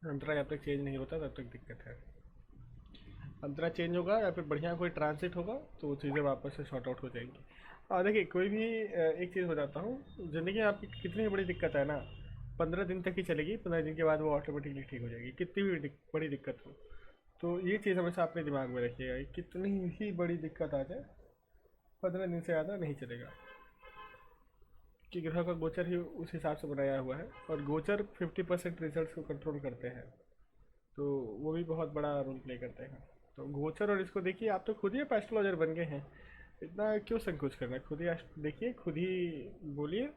अंतरा जब तक चेंज नहीं होता तब तक दिक्कत है। अंतरा चेंज होगा या फिर बढ़िया कोई ट्रांसिट होगा तो वो चीज़ें वापस से शॉर्ट आउट हो जाएंगी। और देखिए, कोई भी एक चीज़ हो जाता हूँ, ज़िंदगी में आपकी कितनी भी बड़ी दिक्कत है ना, 15 दिन तक ही चलेगी, 15 दिन के बाद वो ऑटोमेटिकली ठीक हो जाएगी, कितनी भी बड़ी दिक्कत हो। तो ये चीज़ हमेशा अपने दिमाग में रखिएगा कि कितनी ही बड़ी दिक्कत आ जाए, 15 दिन से ज़्यादा नहीं चलेगा। कि ग्रह का गोचर ही उस हिसाब से बनाया हुआ है, और गोचर 50% रिजल्ट को कंट्रोल करते हैं, तो वो भी बहुत बड़ा रोल प्ले करते हैं। तो गोचर और इसको देखिए, आप तो खुद ही एस्ट्रोलॉजर बन गए हैं, इतना क्यों संकोच करना है, खुद ही देखिए, खुद ही बोलिए,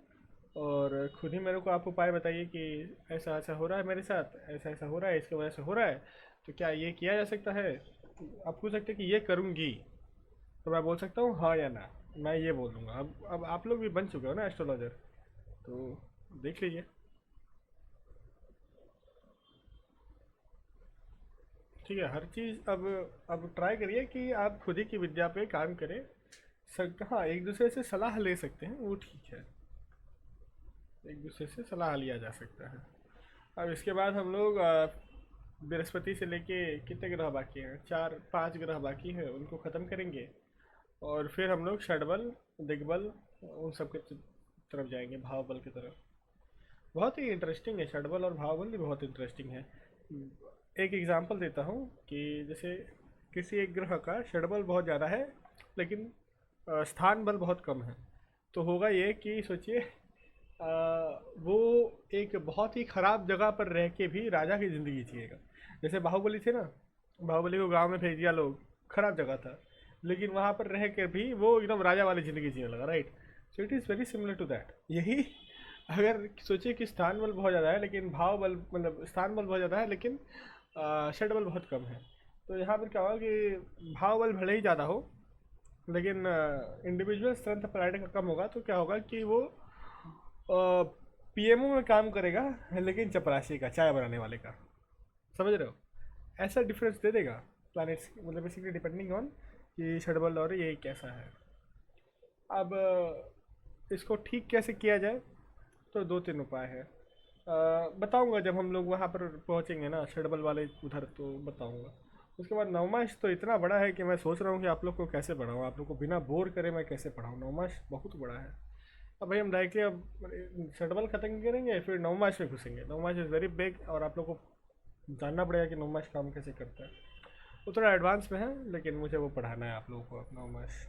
और खुद ही मेरे को आप उपाय बताइए कि ऐसा ऐसा हो रहा है मेरे साथ, ऐसा ऐसा हो रहा है, इसकी वजह से हो रहा है, तो क्या ये किया जा सकता है? आप पूछ सकते हैं कि ये करूँगी, तो मैं बोल सकता हूँ हाँ या ना, मैं ये बोल दूंगा। अब आप लोग भी बन चुके हो ना एस्ट्रोलॉजर, तो देख लीजिए। ठीक है, हर चीज़ अब ट्राई करिए कि आप खुद ही की विद्या पे काम करें। हाँ, एक दूसरे से सलाह ले सकते हैं, वो ठीक है, एक दूसरे से सलाह लिया जा सकता है। अब इसके बाद हम लोग बृहस्पति से लेके कितने ग्रह बाकी हैं, 4-5 ग्रह बाकी है, उनको ख़त्म करेंगे। और फिर हम लोग षडबल, दिग्बल, उन सब के तरफ जाएंगे, भावबल की तरफ। बहुत ही इंटरेस्टिंग है, षडबल और भावबल भी बहुत इंटरेस्टिंग है। एक एग्जांपल देता हूँ कि जैसे किसी एक ग्रह का षडबल बहुत ज़्यादा है, लेकिन स्थान बल बहुत कम है, तो होगा ये कि सोचिए वो एक बहुत ही ख़राब जगह पर रह के भी राजा की ज़िंदगी जिएगा। जैसे बाहुबली थे ना, बाहुबली को गांव में भेज दिया लोग, ख़राब जगह था, लेकिन वहाँ पर रह कर भी वो एकदम राजा वाली ज़िंदगी जीने लगा, right? So it is very similar to that. यही अगर सोचिए कि स्थान बल बहुत ज़्यादा है लेकिन भाव बल, मतलब स्थान बल बहुत ज़्यादा है लेकिन षड बल बहुत कम है, तो यहाँ पर क्या होगा कि भाव बल भले ही ज़्यादा हो लेकिन इंडिविजुअल स्ट्रेंथ ऑफ राइडर का कम होगा, तो क्या होगा कि वो पीएमओ में काम करेगा लेकिन चपरासी का, चाय बनाने वाले का, समझ रहे हो? ऐसा डिफरेंस दे देगा प्लैनेट्स, मतलब बेसिकली डिपेंडिंग ऑन कि षडबल और ये कैसा है। अब इसको ठीक कैसे किया जाए, तो 2-3 उपाय है, बताऊंगा जब हम लोग वहाँ पर पहुँचेंगे ना, षडबल वाले उधर, तो बताऊंगा। उसके बाद नवमाश तो इतना बड़ा है कि मैं सोच रहा हूँ कि आप लोग को कैसे पढ़ाऊँ, आप लोग को बिना बोर करे मैं कैसे पढ़ाऊँ, नवमाश बहुत बड़ा है। अब भाई हम डायरेक्टली अब षडबल खत्म करेंगे, फिर नवमाश में घुसेंगे। नवमाश इज़ वेरी बिग और आप लोग को जानना पड़ेगा कि नवमाश काम कैसे करता है। वो थोड़ा एडवांस में है, लेकिन मुझे वो पढ़ाना है आप लोगों को नवमाश।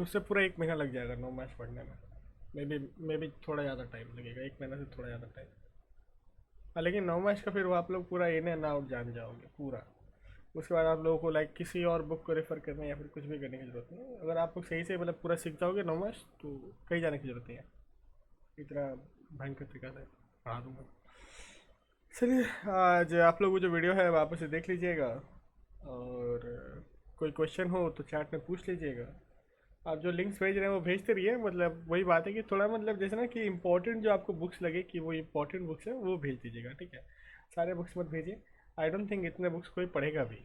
उससे पूरा 1 महीना लग जाएगा नवमाश पढ़ने में, मे बी थोड़ा ज़्यादा टाइम लगेगा, 1 महीना से थोड़ा ज़्यादा टाइम। हाँ, लेकिन नवमाश का फिर वो आप लोग पूरा इन एंड आउट जान जाओगे पूरा। उसके बाद आप लोगों को लाइक किसी और बुक को रेफ़र करने या फिर कुछ भी करने की ज़रूरत नहीं है। अगर आप लोग सही से मतलब पूरा सीख जाओगे नवमाश, तो कहीं जाने की ज़रूरत नहीं है, इतना भयंकर तरीका से पढ़ा दूँगा। चलिए, आज आप लोग वो जो वीडियो है वापस से देख लीजिएगा, और कोई क्वेश्चन हो तो चैट में पूछ लीजिएगा। आप जो लिंक्स भेज रहे हैं वो भेजते रहिए, मतलब वही बात है कि थोड़ा मतलब जैसे ना कि इंपॉर्टेंट जो आपको बुक्स लगे कि वो इंपॉर्टेंट बुक्स है वो भेज दीजिएगा, ठीक है? सारे बुक्स मत भेजिए, आई डोंट थिंक इतने बुक्स कोई पढ़ेगा भी,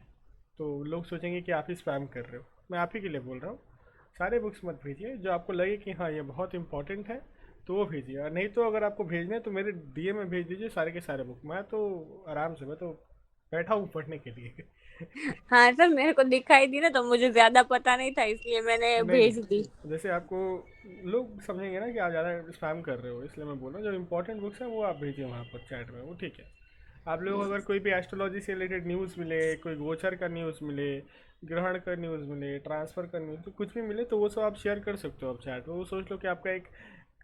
तो लोग सोचेंगे कि आप ही स्पैम कर रहे हो। मैं आप ही के लिए बोल रहा हूँ, सारे बुक्स मत भेजिए, जो आपको लगे कि हाँ ये बहुत इंपॉर्टेंट है तो वो भेजिए। और नहीं तो अगर आपको भेजने हैं तो मेरे डीएम में भेज दीजिए सारे के सारे बुक, मैं तो आराम से, मैं तो बैठा हूँ पढ़ने के लिए। हाँ सर, मेरे को दिखाई दी ना, तो मुझे ज्यादा पता नहीं था, इसलिए मैंने नहीं भेज दी। नहीं, जैसे आपको लोग समझेंगे ना कि आप ज़्यादा स्पैम कर रहे हो, इसलिए मैं बोल रहा हूँ जो इंपॉर्टेंट बुक्स हैं वो आप भेजिए वहाँ पर चैट में, वो ठीक है। आप लोग अगर कोई भी एस्ट्रोलॉजी से रिलेटेड न्यूज़ मिले, कोई गोचर का न्यूज़ मिले, ग्रहण का न्यूज़ मिले, ट्रांसफ़र का न्यूज़, तो कुछ भी मिले तो वो सब आप शेयर कर सकते हो आप चैट में। वो सोच लो कि आपका एक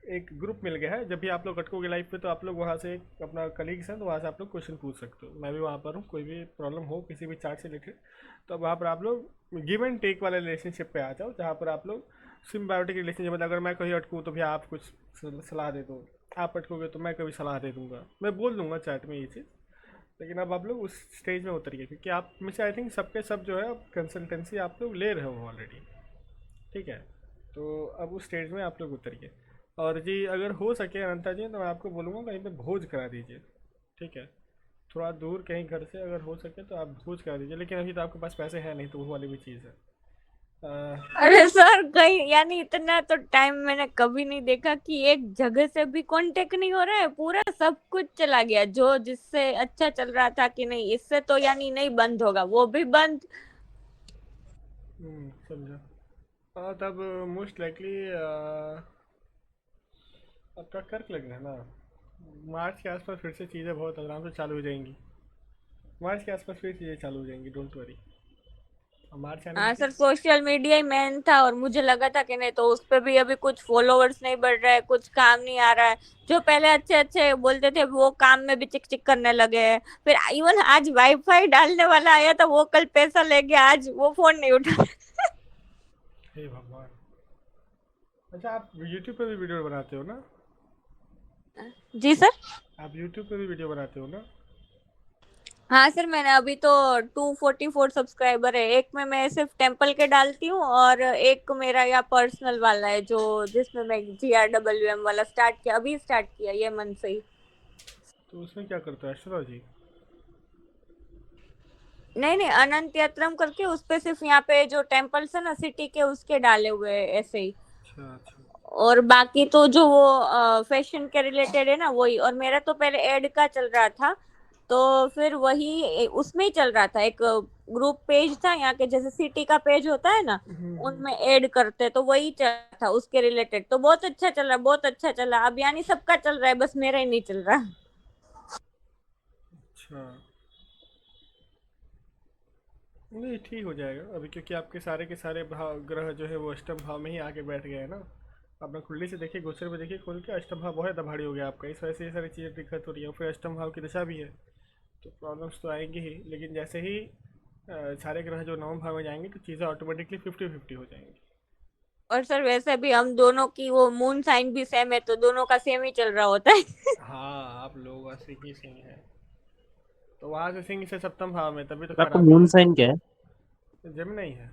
एक ग्रुप मिल गया है, जब भी आप लोग अटकोगे लाइफ पे तो आप लोग वहाँ से अपना कलीग्स हैं तो वहाँ से आप लोग क्वेश्चन पूछ सकते हो। मैं भी वहाँ पर हूँ, कोई भी प्रॉब्लम हो किसी भी चार्ट से रिलेटेड, तो वहाँ पर आप लोग गिव एंड टेक वाले रिलेशनशिप पे आ जाओ, जहाँ पर आप लोग सिम्बायोटिक रिलेशनशिप, मतलब अगर मैं कहीं अटकूँ तो भैया आप कुछ सलाह दे दो, आप अटकोगे तो मैं कभी सलाह दे दूँगा, मैं बोल दूँगा चैट में ये चीज़। लेकिन अब आप लोग उस स्टेज में उतरिए, क्योंकि आप में से आई थिंक सबके सब जो है कंसल्टेंसी आप लोग ले रहे हो ऑलरेडी, ठीक है? तो अब उस स्टेज में आप लोग उतरिए। और जी अगर हो सके अनंता जी, तो मैं आपको बोलूँगा कहीं पे भोज करा दीजिए, ठीक है? थोड़ा दूर कहीं घर से अगर हो सके तो आप भोज करा दीजिए, लेकिन अभी तो आपके पास पैसे हैं नहीं, तो वो वाली भी चीज़ है। अरे सर, कहीं यानी इतना तो टाइम मैंने कभी नहीं देखा कि एक जगह से भी कांटेक्ट नहीं हो रहा है, पूरा सब कुछ चला गया, जो जिससे अच्छा चल रहा था कि नहीं इससे तो यानी नहीं बंद होगा, वो भी बंद। समझा। तब मोस्ट लाइकली आपका कर्क लग रहा है ना, मार्च के आसपास फिर से चीज़ें बहुत आराम से चालू हो जाएंगी। मार्च के आसपास फिर चीज़ें चालू हो जाएंगी, डोंट वरी। मार्च आने हाँ दीजिए। सर, सोशल मीडिया ही मेन था और मुझे लगा था कि नहीं, तो उस पे भी अभी कुछ फॉलोवर्स नहीं बढ़ रहा है, कुछ काम नहीं आ रहा है। जो पहले अच्छे अच्छे बोलते थे वो काम में भी चिक चिक करने लगे हैं। फिर इवन आज वाईफाई डालने वाला आया था, वो कल पैसा ले गया, आज वो फोन नहीं उठा। हे भगवान। अच्छा, आप यूट्यूब पे भी वीडियो बनाते हो ना? जी सर। आप यूट्यूब पे भी वीडियो बनाते हो ना? हाँ सर, मैंने अभी तो 244 सब्सक्राइबर है। एक में मैं सिर्फ टेम्पल के डालती हूँ और एक मेरा या पर्सनल वाला है जो जिसमें मैं GRWM वाला स्टार्ट किया, अभी स्टार्ट किया ये मंथ से ही। तो उसमें क्या करते हो, एस्ट्रोलॉजी? नहीं नहीं, अनंत यात्रम करके उस पे सिर्फ यहाँ पे जो टेम्पल्स है ना सिटी के, उसके डाले हुए हैं ऐसे ही। अच्छा अच्छा। और बाकी तो जो वो फैशन के रिलेटेड है ना वही। और मेरा तो पहले एड का चल रहा था, तो फिर वही उसमें ही चल रहा था। एक ग्रुप पेज था यहाँ के, जैसे सिटी का पेज होता है ना, उनमें ऐड करते, तो वही चल रहा था उसके रिलेटेड। तो बहुत अच्छा चल रहा, बहुत अच्छा चला। अब यानी सबका चल रहा है, बस मेरा ही नहीं चल रहा। अच्छा, नहीं ठीक हो जाएगा अभी, क्योंकि आपके सारे के सारे भाव ग्रह जो है वो अष्टम भाव में ही आके बैठ गए हैं ना। अपना कुंडली से देखिए, गोचर में देखिए खोल के, अष्टम भाव बहुत ज़्यादा भारी हो गया आपका, इस वजह से ये सारी चीज़ें दिक्कत हो रही है। और फिर अष्टम भाव की दशा भी है, तो प्रॉब्लम्स तो आएंगी ही। लेकिन जैसे ही सारे ग्रह जो नवम भाव में जाएंगे तो चीज़ें ऑटोमेटिकली 50-50 हो जाएंगी। और सर वैसे भी हम दोनों की वो मून साइन भी सेम है, तो दोनों का सेम ही चल रहा होता है। हाँ, आप लोग ऐसे ही सिंह हैं, तो वहाँ से सिंह से सप्तम भाव में, तभी तो सर आपका खराबी मून है। साइन क्या है? जेमिनाई है।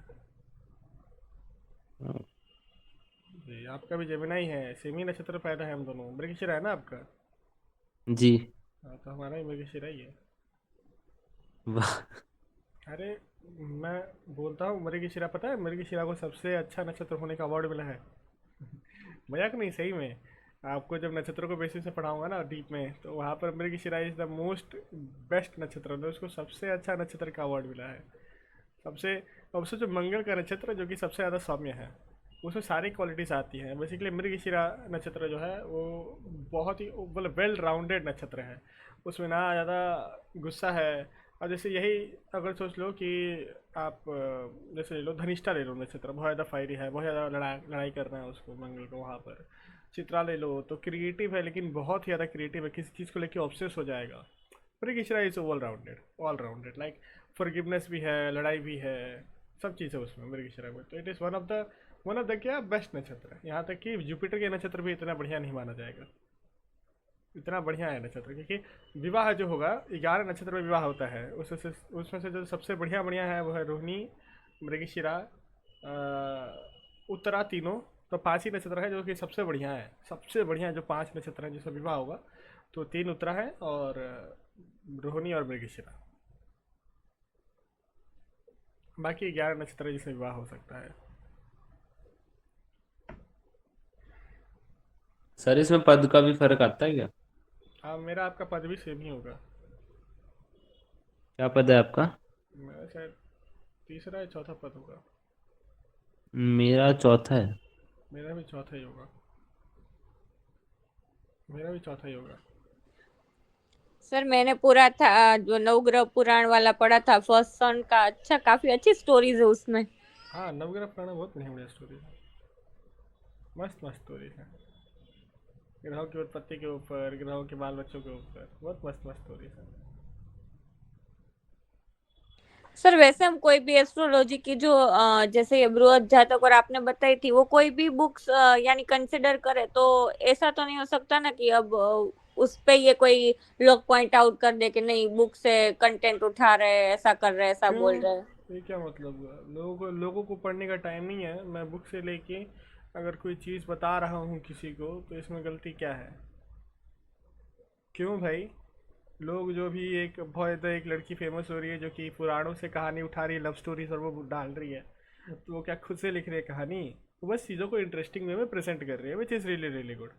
जी, आपका भी जेमिनाई है, सेम ही नक्षत्र पैदा है हम दोनों। मृगशिरा है ना आपका? जी। हाँ, तो हमारा ही मृगशिरा ही है। वाह। अरे, मैं बोलता हूँ मृगशिरा, पता है मृगशिरा को सबसे अच्छा नक्षत्र होने का अवार्ड मिला है। मजाक नहीं, सही में। आपको जब नक्षत्रों को बेसिस से पढ़ाऊंगा ना डीप में, तो वहाँ पर Mrigashira is the most best नक्षत्र, तो उसको सबसे अच्छा नक्षत्र का अवार्ड मिला है। सबसे, और उससे जो मंगल का नक्षत्र जो कि सबसे ज़्यादा सौम्य है, उसमें सारी क्वालिटीज आती हैं। बेसिकली मृगशिरा नक्षत्र जो है वो बहुत ही मतलब वेल राउंडेड नक्षत्र है। उसमें ना ज़्यादा गुस्सा है। और जैसे यही अगर सोच लो कि आप जैसे ले लो धनिष्ठा, ले लो नक्षत्र, बहुत ज़्यादा फायरी है, बहुत ज़्यादा लड़ाई लड़ाई करना है उसको मंगल को वहाँ पर। चित्रा ले लो तो क्रिएटिव है, लेकिन बहुत ही ज़्यादा क्रिएटिव है, किसी चीज़ को लेकर ऑब्सेस हो जाएगा। Mrigashira is all rounded like, forgiveness भी है, लड़ाई भी है, सब चीज़ है उसमें मृगशिरा में। तो it is one of the क्या बेस्ट नक्षत्र है। यहाँ तक कि जुपिटर के नक्षत्र भी इतना बढ़िया नहीं माना जाएगा, इतना बढ़िया है नक्षत्र। क्योंकि विवाह जो होगा, 11 नक्षत्र में विवाह होता है, उसमें से जो सबसे बढ़िया बढ़िया है वो है रोहिणी, मृगशिरा, उत्तरा, तीनों। तो 5 ही नक्षत्र है जो कि सबसे बढ़िया है। सबसे बढ़िया जो 5 नक्षत्र हैं जिसका विवाह होगा, तो 3 उत्तरा है और रोहिणी और मृगशिरा। बाकी 11 नक्षत्र है जिसमें विवाह हो सकता है। सर इसमें पद का भी फर्क आता है क्या? हाँ, मेरा आपका पद भी सेम ही होगा। क्या पद है आपका? मेरा शायद तीसरा या चौथा पद होगा। मेरा चौथा है। मेरा भी चौथा ही होगा। मेरा भी चौथा ही होगा। सर मैंने पूरा था जो नवग्रह पुराण वाला पढ़ा था फर्स्ट सन का। अच्छा, काफी अच्छी स्टोरीज है उसमें। हाँ, नवग्रह पुराण बहुत बढ़िया बढ़िया स्टोरी है। मस्त मस्त स्टोरी है। ग्रहों की उत्पत्ति के ऊपर, ग्रहों के बाल बच्चों के ऊपर, बहुत मस्त मस्त स्टोरी है। सर वैसे हम कोई भी एस्ट्रोलॉजी की जो जैसे ये बृहद जातक और आपने बताई थी, वो कोई भी बुक्स यानी कंसिडर करे, तो ऐसा तो नहीं हो सकता ना कि अब उस पे ये कोई लोग पॉइंट आउट कर दे कि नहीं बुक से कंटेंट उठा रहे हैं, ऐसा कर रहे हैं, ऐसा क्यों? बोल रहे हैं। ये क्या मतलब हुआ? लोगों को पढ़ने का टाइम नहीं है। मैं बुक से लेके अगर कोई चीज़ बता रहा हूँ किसी को, तो इसमें गलती क्या है? क्यों भाई? लोग जो भी, एक बहुत ज़्यादा एक लड़की फेमस हो रही है जो कि पुराणों से कहानी उठा रही है, लव स्टोरीज, और वो डाल रही है, तो वो क्या खुद से लिख रही है कहानी? वो बस चीज़ों को इंटरेस्टिंग वे में प्रेजेंट कर रही है, which is really really good,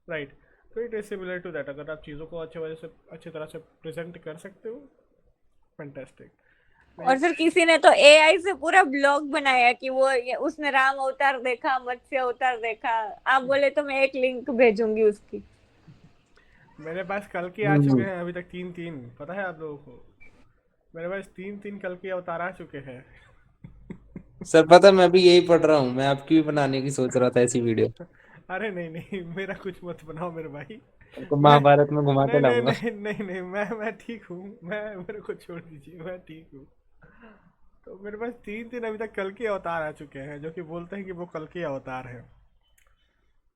right? तो it is similar to that. अगर आप चीज़ों को अच्छे वजह से अच्छी तरह से प्रेजेंट कर सकते हो, फैंटेस्टिक। नहीं, और सर किसी ने तो एआई से पूरा ब्लॉग बनाया कि वो उसने राम अवतार देखा, मत्स्य अवतार देखा। आप बोले तो मैं एक लिंक भेजूंगी उसकी। मेरे पास कल के आ चुके हम्म। हैं अभी तक तीन तीन, पता है आप लोगों को? मेरे पास तीन तीन कल के अवतार आ चुके हैं। सर पता है, मैं भी यही पढ़ रहा हूँ, मैं आपकी भी बनाने की सोच रहा था ऐसी वीडियो। अरे नहीं नहीं, मेरा कुछ मत बनाओ मेरे भाई। आपको मैं, महाभारत में घुमा के नहीं नहीं लाऊंगा। नहीं नहीं नहीं, मैं ठीक हूँ। मैं, मेरे को छोड़ दीजिए, मैं ठीक हूँ। तो मेरे पास तीन तीन अभी तक कल के अवतार आ चुके हैं जो कि बोलते हैं कि वो कल के अवतार हैं।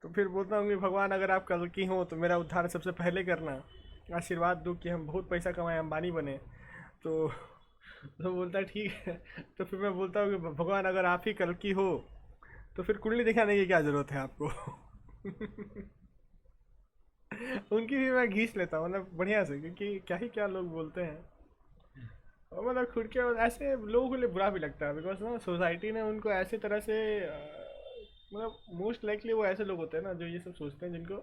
तो फिर बोलता हूँ कि भगवान अगर आप कल की हो तो मेरा उद्धार सबसे पहले करना, आशीर्वाद दो कि हम बहुत पैसा कमाएं, अंबानी बने। तो तो बोलता है ठीक है। तो फिर मैं बोलता हूँ कि भगवान अगर आप ही कल की हो तो फिर कुंडली दिखाने की क्या ज़रूरत है आपको। उनकी भी मैं घींच लेता हूँ, मतलब बढ़िया से, क्योंकि क्या ही क्या लोग बोलते हैं। और मतलब खुद के ऐसे लोगों के लिए बुरा भी लगता है, बिकॉज ना सोसाइटी ने उनको ऐसे तरह से मतलब मोस्ट लाइकली वो ऐसे लोग होते हैं ना जो ये सब सोचते हैं, जिनको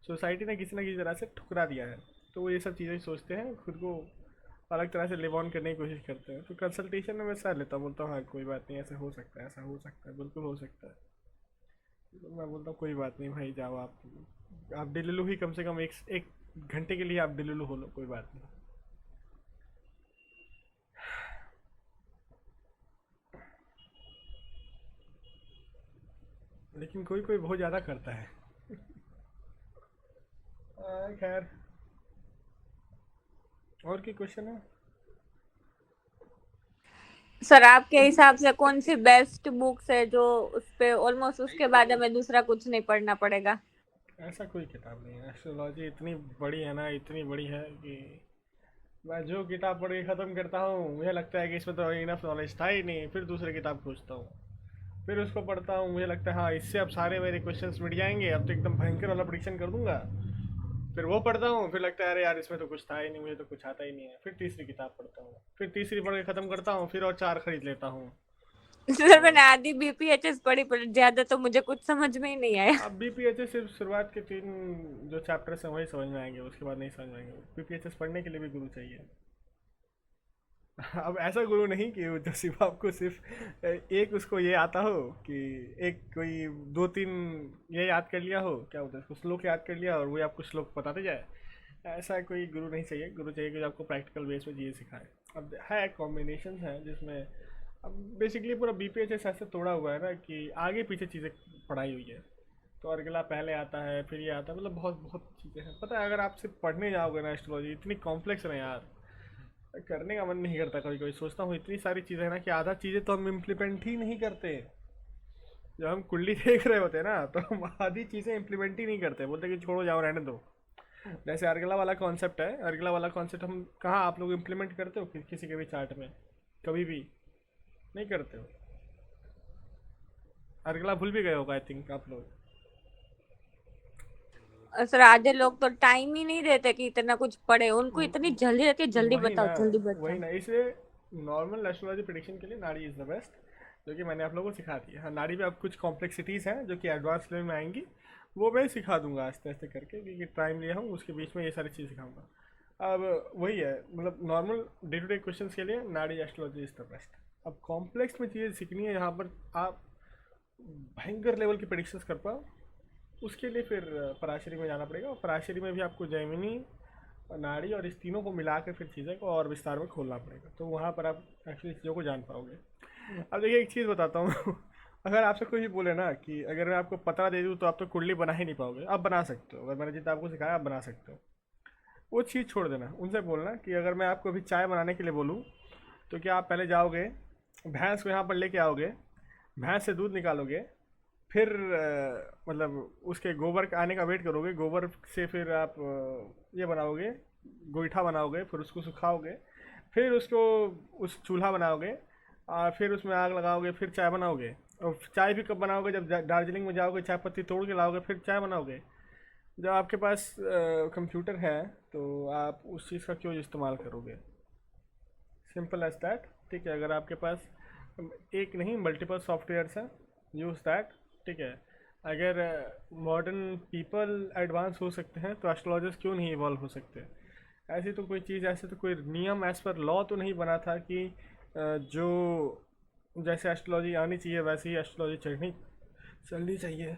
सोसाइटी ने किसी ना किसी तरह से ठुकरा दिया है। तो वो ये सब चीज़ें सोचते हैं, खुद को अलग तरह से लिव ऑन करने की कोशिश करते हैं। तो कंसल्टेशन में मैं सर लेता हूँ, बोलता हूँ हाँ कोई बात नहीं, ऐसा हो सकता है, ऐसा हो सकता है, बिल्कुल हो सकता है। तो मैं बोलता हूँ कोई बात नहीं भाई, जाओ आप डिल्लू ही कम से कम एक घंटे के लिए आप डिल्लू हो लो, कोई बात नहीं। लेकिन कोई कोई बहुत ज़्यादा करता है। खैर, और की क्वेश्चन है? सर आपके हिसाब से कौन सी बेस्ट बुक्स है जो उस पे ऑलमोस्ट उसके बाद हमें दूसरा कुछ नहीं पढ़ना पड़ेगा? ऐसा कोई किताब नहीं है, एस्ट्रोलॉजी इतनी बड़ी है ना, इतनी बड़ी है कि मैं जो किताब पढ़ के ख़त्म करता हूँ मुझे लगता है कि इसमें तो इनफ नॉलेज था ही नहीं, फिर दूसरी किताब खोजता हूँ, फिर उसको पढ़ता हूँ, मुझे लगता है हाँ इससे अब सारे मेरे क्वेश्चंस मिट जाएंगे, अब तो एकदम भयंकर वाला प्रिडिक्शन कर दूंगा। फिर वो पढ़ता हूँ, फिर लगता है अरे यार इसमें तो कुछ था ही नहीं, मुझे तो कुछ आता ही नहीं है। फिर तीसरी किताब पढ़ता हूँ, फिर तीसरी पढ़ के ख़त्म करता हूँ, फिर और 4 खरीद लेता हूँ। सर तो मैंने आधी बीपीएचएस पढ़ी पर ज्यादा तो मुझे कुछ समझ में ही नहीं आया। अब बीपीएचएस सिर्फ शुरुआत के 3 जो चैप्टर्स हैं वही समझ में आएंगे, उसके बाद नहीं समझ में आएंगे। बीपीएचएस पढ़ने के लिए भी गुरु चाहिए। अब ऐसा गुरु नहीं कि जो सिर्फ आपको सिर्फ एक उसको ये आता हो कि एक कोई 2-3 ये याद कर लिया हो, क्या होता है उसको, श्लोक याद कर लिया और वो आपको श्लोक बताते जाए। ऐसा कोई गुरु नहीं चाहिए। गुरु चाहिए कि जो आपको प्रैक्टिकल बेस पे चीज़ें सिखाए। अब है कॉम्बिनेशन है जिसमें अब बेसिकली पूरा बीपीएचएस ऐसे तोड़ा हुआ है ना कि आगे पीछे चीज़ें पढ़ाई हुई है। तो अगला पहले आता है, फिर ये आता है, मतलब बहुत बहुत चीज़ें हैं। पता है अगर आप सिर्फ पढ़ने जाओगे ना एस्ट्रोलॉजी, इतनी कॉम्प्लेक्स है ना यार, करने का मन नहीं करता। कभी कभी सोचता हूँ इतनी सारी चीज़ें हैं ना कि आधा चीज़ें तो हम इम्प्लीमेंट ही नहीं करते। जब हम कुंडली देख रहे होते हैं ना तो हम आधी चीज़ें इम्प्लीमेंट ही नहीं करते, बोलते कि छोड़ो जाओ रहने दो। जैसे अर्गला वाला कॉन्सेप्ट है, अर्गला वाला कॉन्सेप्ट हम कहाँ आप लोग इम्प्लीमेंट करते हो किसी के भी चार्ट में? कभी भी नहीं करते हो। अर्गला भूल भी गए होगा आई थिंक आप लोग। सर आधे लोग तो टाइम ही नहीं देते कि इतना कुछ पढ़े, उनको इतनी जल्दी रहती है, जल्दी वही बताओ ना, जल्दी वही बताओ। ना, इसलिए नॉर्मल एस्ट्रोलॉजी प्रिडिक्शन के लिए नाड़ी इज़ द बेस्ट, जो कि मैंने आप लोगों को सिखा दी है। हाँ नाड़ी में अब कुछ कॉम्प्लेक्सिटीज़ हैं जो कि एडवांस लेवल में आएंगी, वो मैं सिखा दूंगा आस्ते आस्ते करके, क्योंकि टाइम लिया हूँ उसके बीच में ये सारी चीज़ सिखाऊंगा। अब वही है, मतलब normal day to day question के लिए nadi astrology is the best. अब कॉम्प्लेक्स में चीज़ें सीखनी है जहाँ पर आप भयंकर लेवल की प्रेडिक्शंस कर पाओ, उसके लिए फिर पराशरी में जाना पड़ेगा। और पराशरी में भी आपको जैमिनी, नाड़ी और इस तीनों को मिला कर फिर चीज़ें को और विस्तार में खोलना पड़ेगा, तो वहाँ पर आप एक्चुअली चीज़ों को जान पाओगे। अब देखिए एक चीज़ बताता हूँ। अगर आपसे कोई भी बोले ना कि अगर मैं आपको पता दे दूँ तो आप तो कुंडली बना ही नहीं पाओगे, आप बना सकते हो, अगर मैंने जितना आपको सिखाया आप बना सकते हो। वो चीज़ छोड़ देना, उनसे बोलना कि अगर मैं आपको अभी चाय बनाने के लिए बोलूँ तो क्या आप पहले जाओगे भैंस को यहाँ पर लेके आओगे, भैंस से दूध निकालोगे, फिर मतलब उसके गोबर का आने का वेट करोगे, गोबर से फिर आप ये बनाओगे, गोईठा बनाओगे, फिर उसको सुखाओगे, फिर उसको उस चूल्हा बनाओगे, और फिर उसमें आग लगाओगे, फिर चाय बनाओगे। और चाय भी कब बनाओगे? जब दार्जिलिंग में जाओगे, चाय पत्ती तोड़ के लाओगे, फिर चाय बनाओगे। जब आपके पास कंप्यूटर है तो आप उस चीज़ का क्यों इस्तेमाल करोगे? Simple as that. ठीक है, अगर आपके पास एक नहीं मल्टीपल सॉफ्टवेयर्स हैं, यूज़ दैट। ठीक है, अगर मॉडर्न पीपल एडवांस हो सकते हैं तो एस्ट्रोलॉजर्स क्यों नहीं इवॉल्व हो सकते? ऐसी तो कोई चीज़, ऐसे तो कोई नियम एज पर लॉ तो नहीं बना था कि जो जैसे एस्ट्रोलॉजी आनी चाहिए वैसे ही एस्ट्रोलॉजी चलनी चाहिए।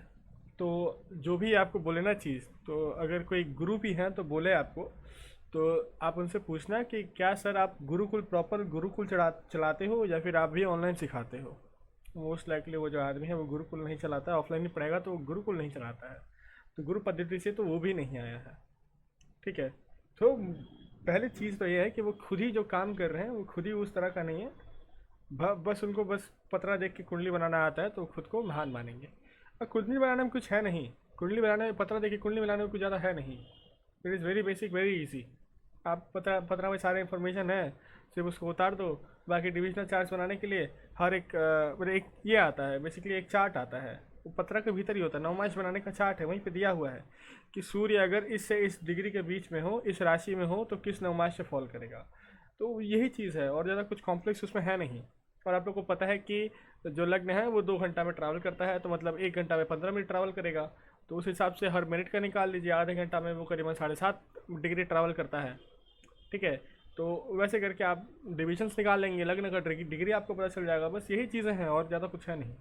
तो जो भी आपको बोले ना चीज़, तो अगर कोई गुरु भी हैं तो बोले आपको, तो आप उनसे पूछना कि क्या सर आप गुरुकुल प्रॉपर गुरुकुल चलाते हो या फिर आप भी ऑनलाइन सिखाते हो? मोस्ट लाइकली वो जो आदमी है वो गुरुकुल नहीं चलाता है, ऑफलाइन ही पढ़ेगा तो वो गुरुकुल नहीं चलाता है, तो गुरु पद्धति से तो वो भी नहीं आया है। ठीक है, तो पहली चीज़ तो ये है कि वो खुद ही जो काम कर रहे हैं वो खुद ही उस तरह का नहीं है। बस उनको बस पतरा देख के कुंडली बनाना आता है तो खुद को महान मानेंगे, और कुंडली बनाने में कुछ है नहीं। कुंडली बनाने में पतरा देखिए, कुंडली बनाने में कुछ ज़्यादा है नहीं, it is very basic, very easy. आप पतरा में सारे इन्फॉर्मेशन है, सिर्फ उसको उतार दो। बाकी डिविजनल चार्ट्स बनाने के लिए हर एक मतलब एक ये आता है, बेसिकली एक चार्ट आता है, वो पतरा के भीतर ही होता है, नवमांश बनाने का चार्ट है, वहीं पे दिया हुआ है कि सूर्य अगर इस से इस डिग्री के बीच में हो, इस राशि में हो, तो किस नवमांश से फॉल करेगा। तो यही चीज़ है, और ज़्यादा कुछ कॉम्प्लेक्स उसमें है नहीं। और आप लोग को पता है कि जो लग्न है वो 2 घंटा में ट्रैवल करता है, तो मतलब 1 घंटा में 15 मिनट ट्रैवल करेगा, तो उस हिसाब से हर मिनट का निकाल लीजिए, आधे घंटा में वो करीबन 7.5 डिग्री ट्रैवल करता है। ठीक है, तो वैसे करके आप डिविजन्स निकाल लेंगे, लग्न का डिग्री आपको पता चल जाएगा। बस यही चीज़ें हैं, और ज़्यादा कुछ है नहीं।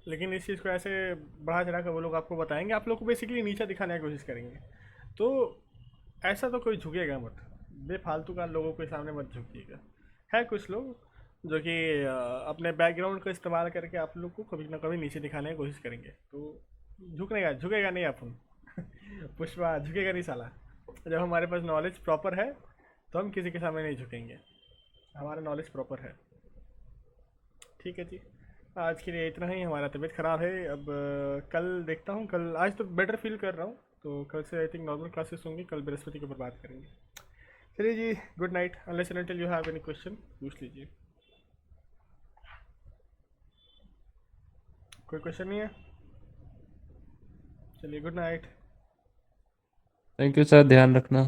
लेकिन इस चीज़ को ऐसे बढ़ा चढ़ा कर वो लोग आपको बताएंगे, आप लोग को बेसिकली नीचा दिखाने की कोशिश करेंगे। तो ऐसा तो कोई झुकेगा मत, बेफालतू का लोगों के सामने मत झुकिएगा। है कुछ लोग जो कि अपने बैकग्राउंड का इस्तेमाल करके आप लोग को कभी ना कभी नीचे दिखाने की कोशिश करेंगे, तो झुकेगा नहीं अपन। पुष्पा झुकेगा नहीं साला। जब हमारे पास नॉलेज प्रॉपर है तो हम किसी के सामने नहीं झुकेंगे, हमारा नॉलेज प्रॉपर है। ठीक है जी, आज के लिए इतना ही। हमारा तबीयत ख़राब है, अब कल देखता हूँ, कल आज तो बेटर फील कर रहा हूँ, तो कल से आई थिंक नॉर्मल क्लासेस होंगी, कल बृहस्पति के ऊपर बात करेंगे। चलिए जी, good night. Unless and until you have any question पूछ लीजिए। कोई क्वेश्चन नहीं है? चलिए good night. Thank you sir, ध्यान रखना।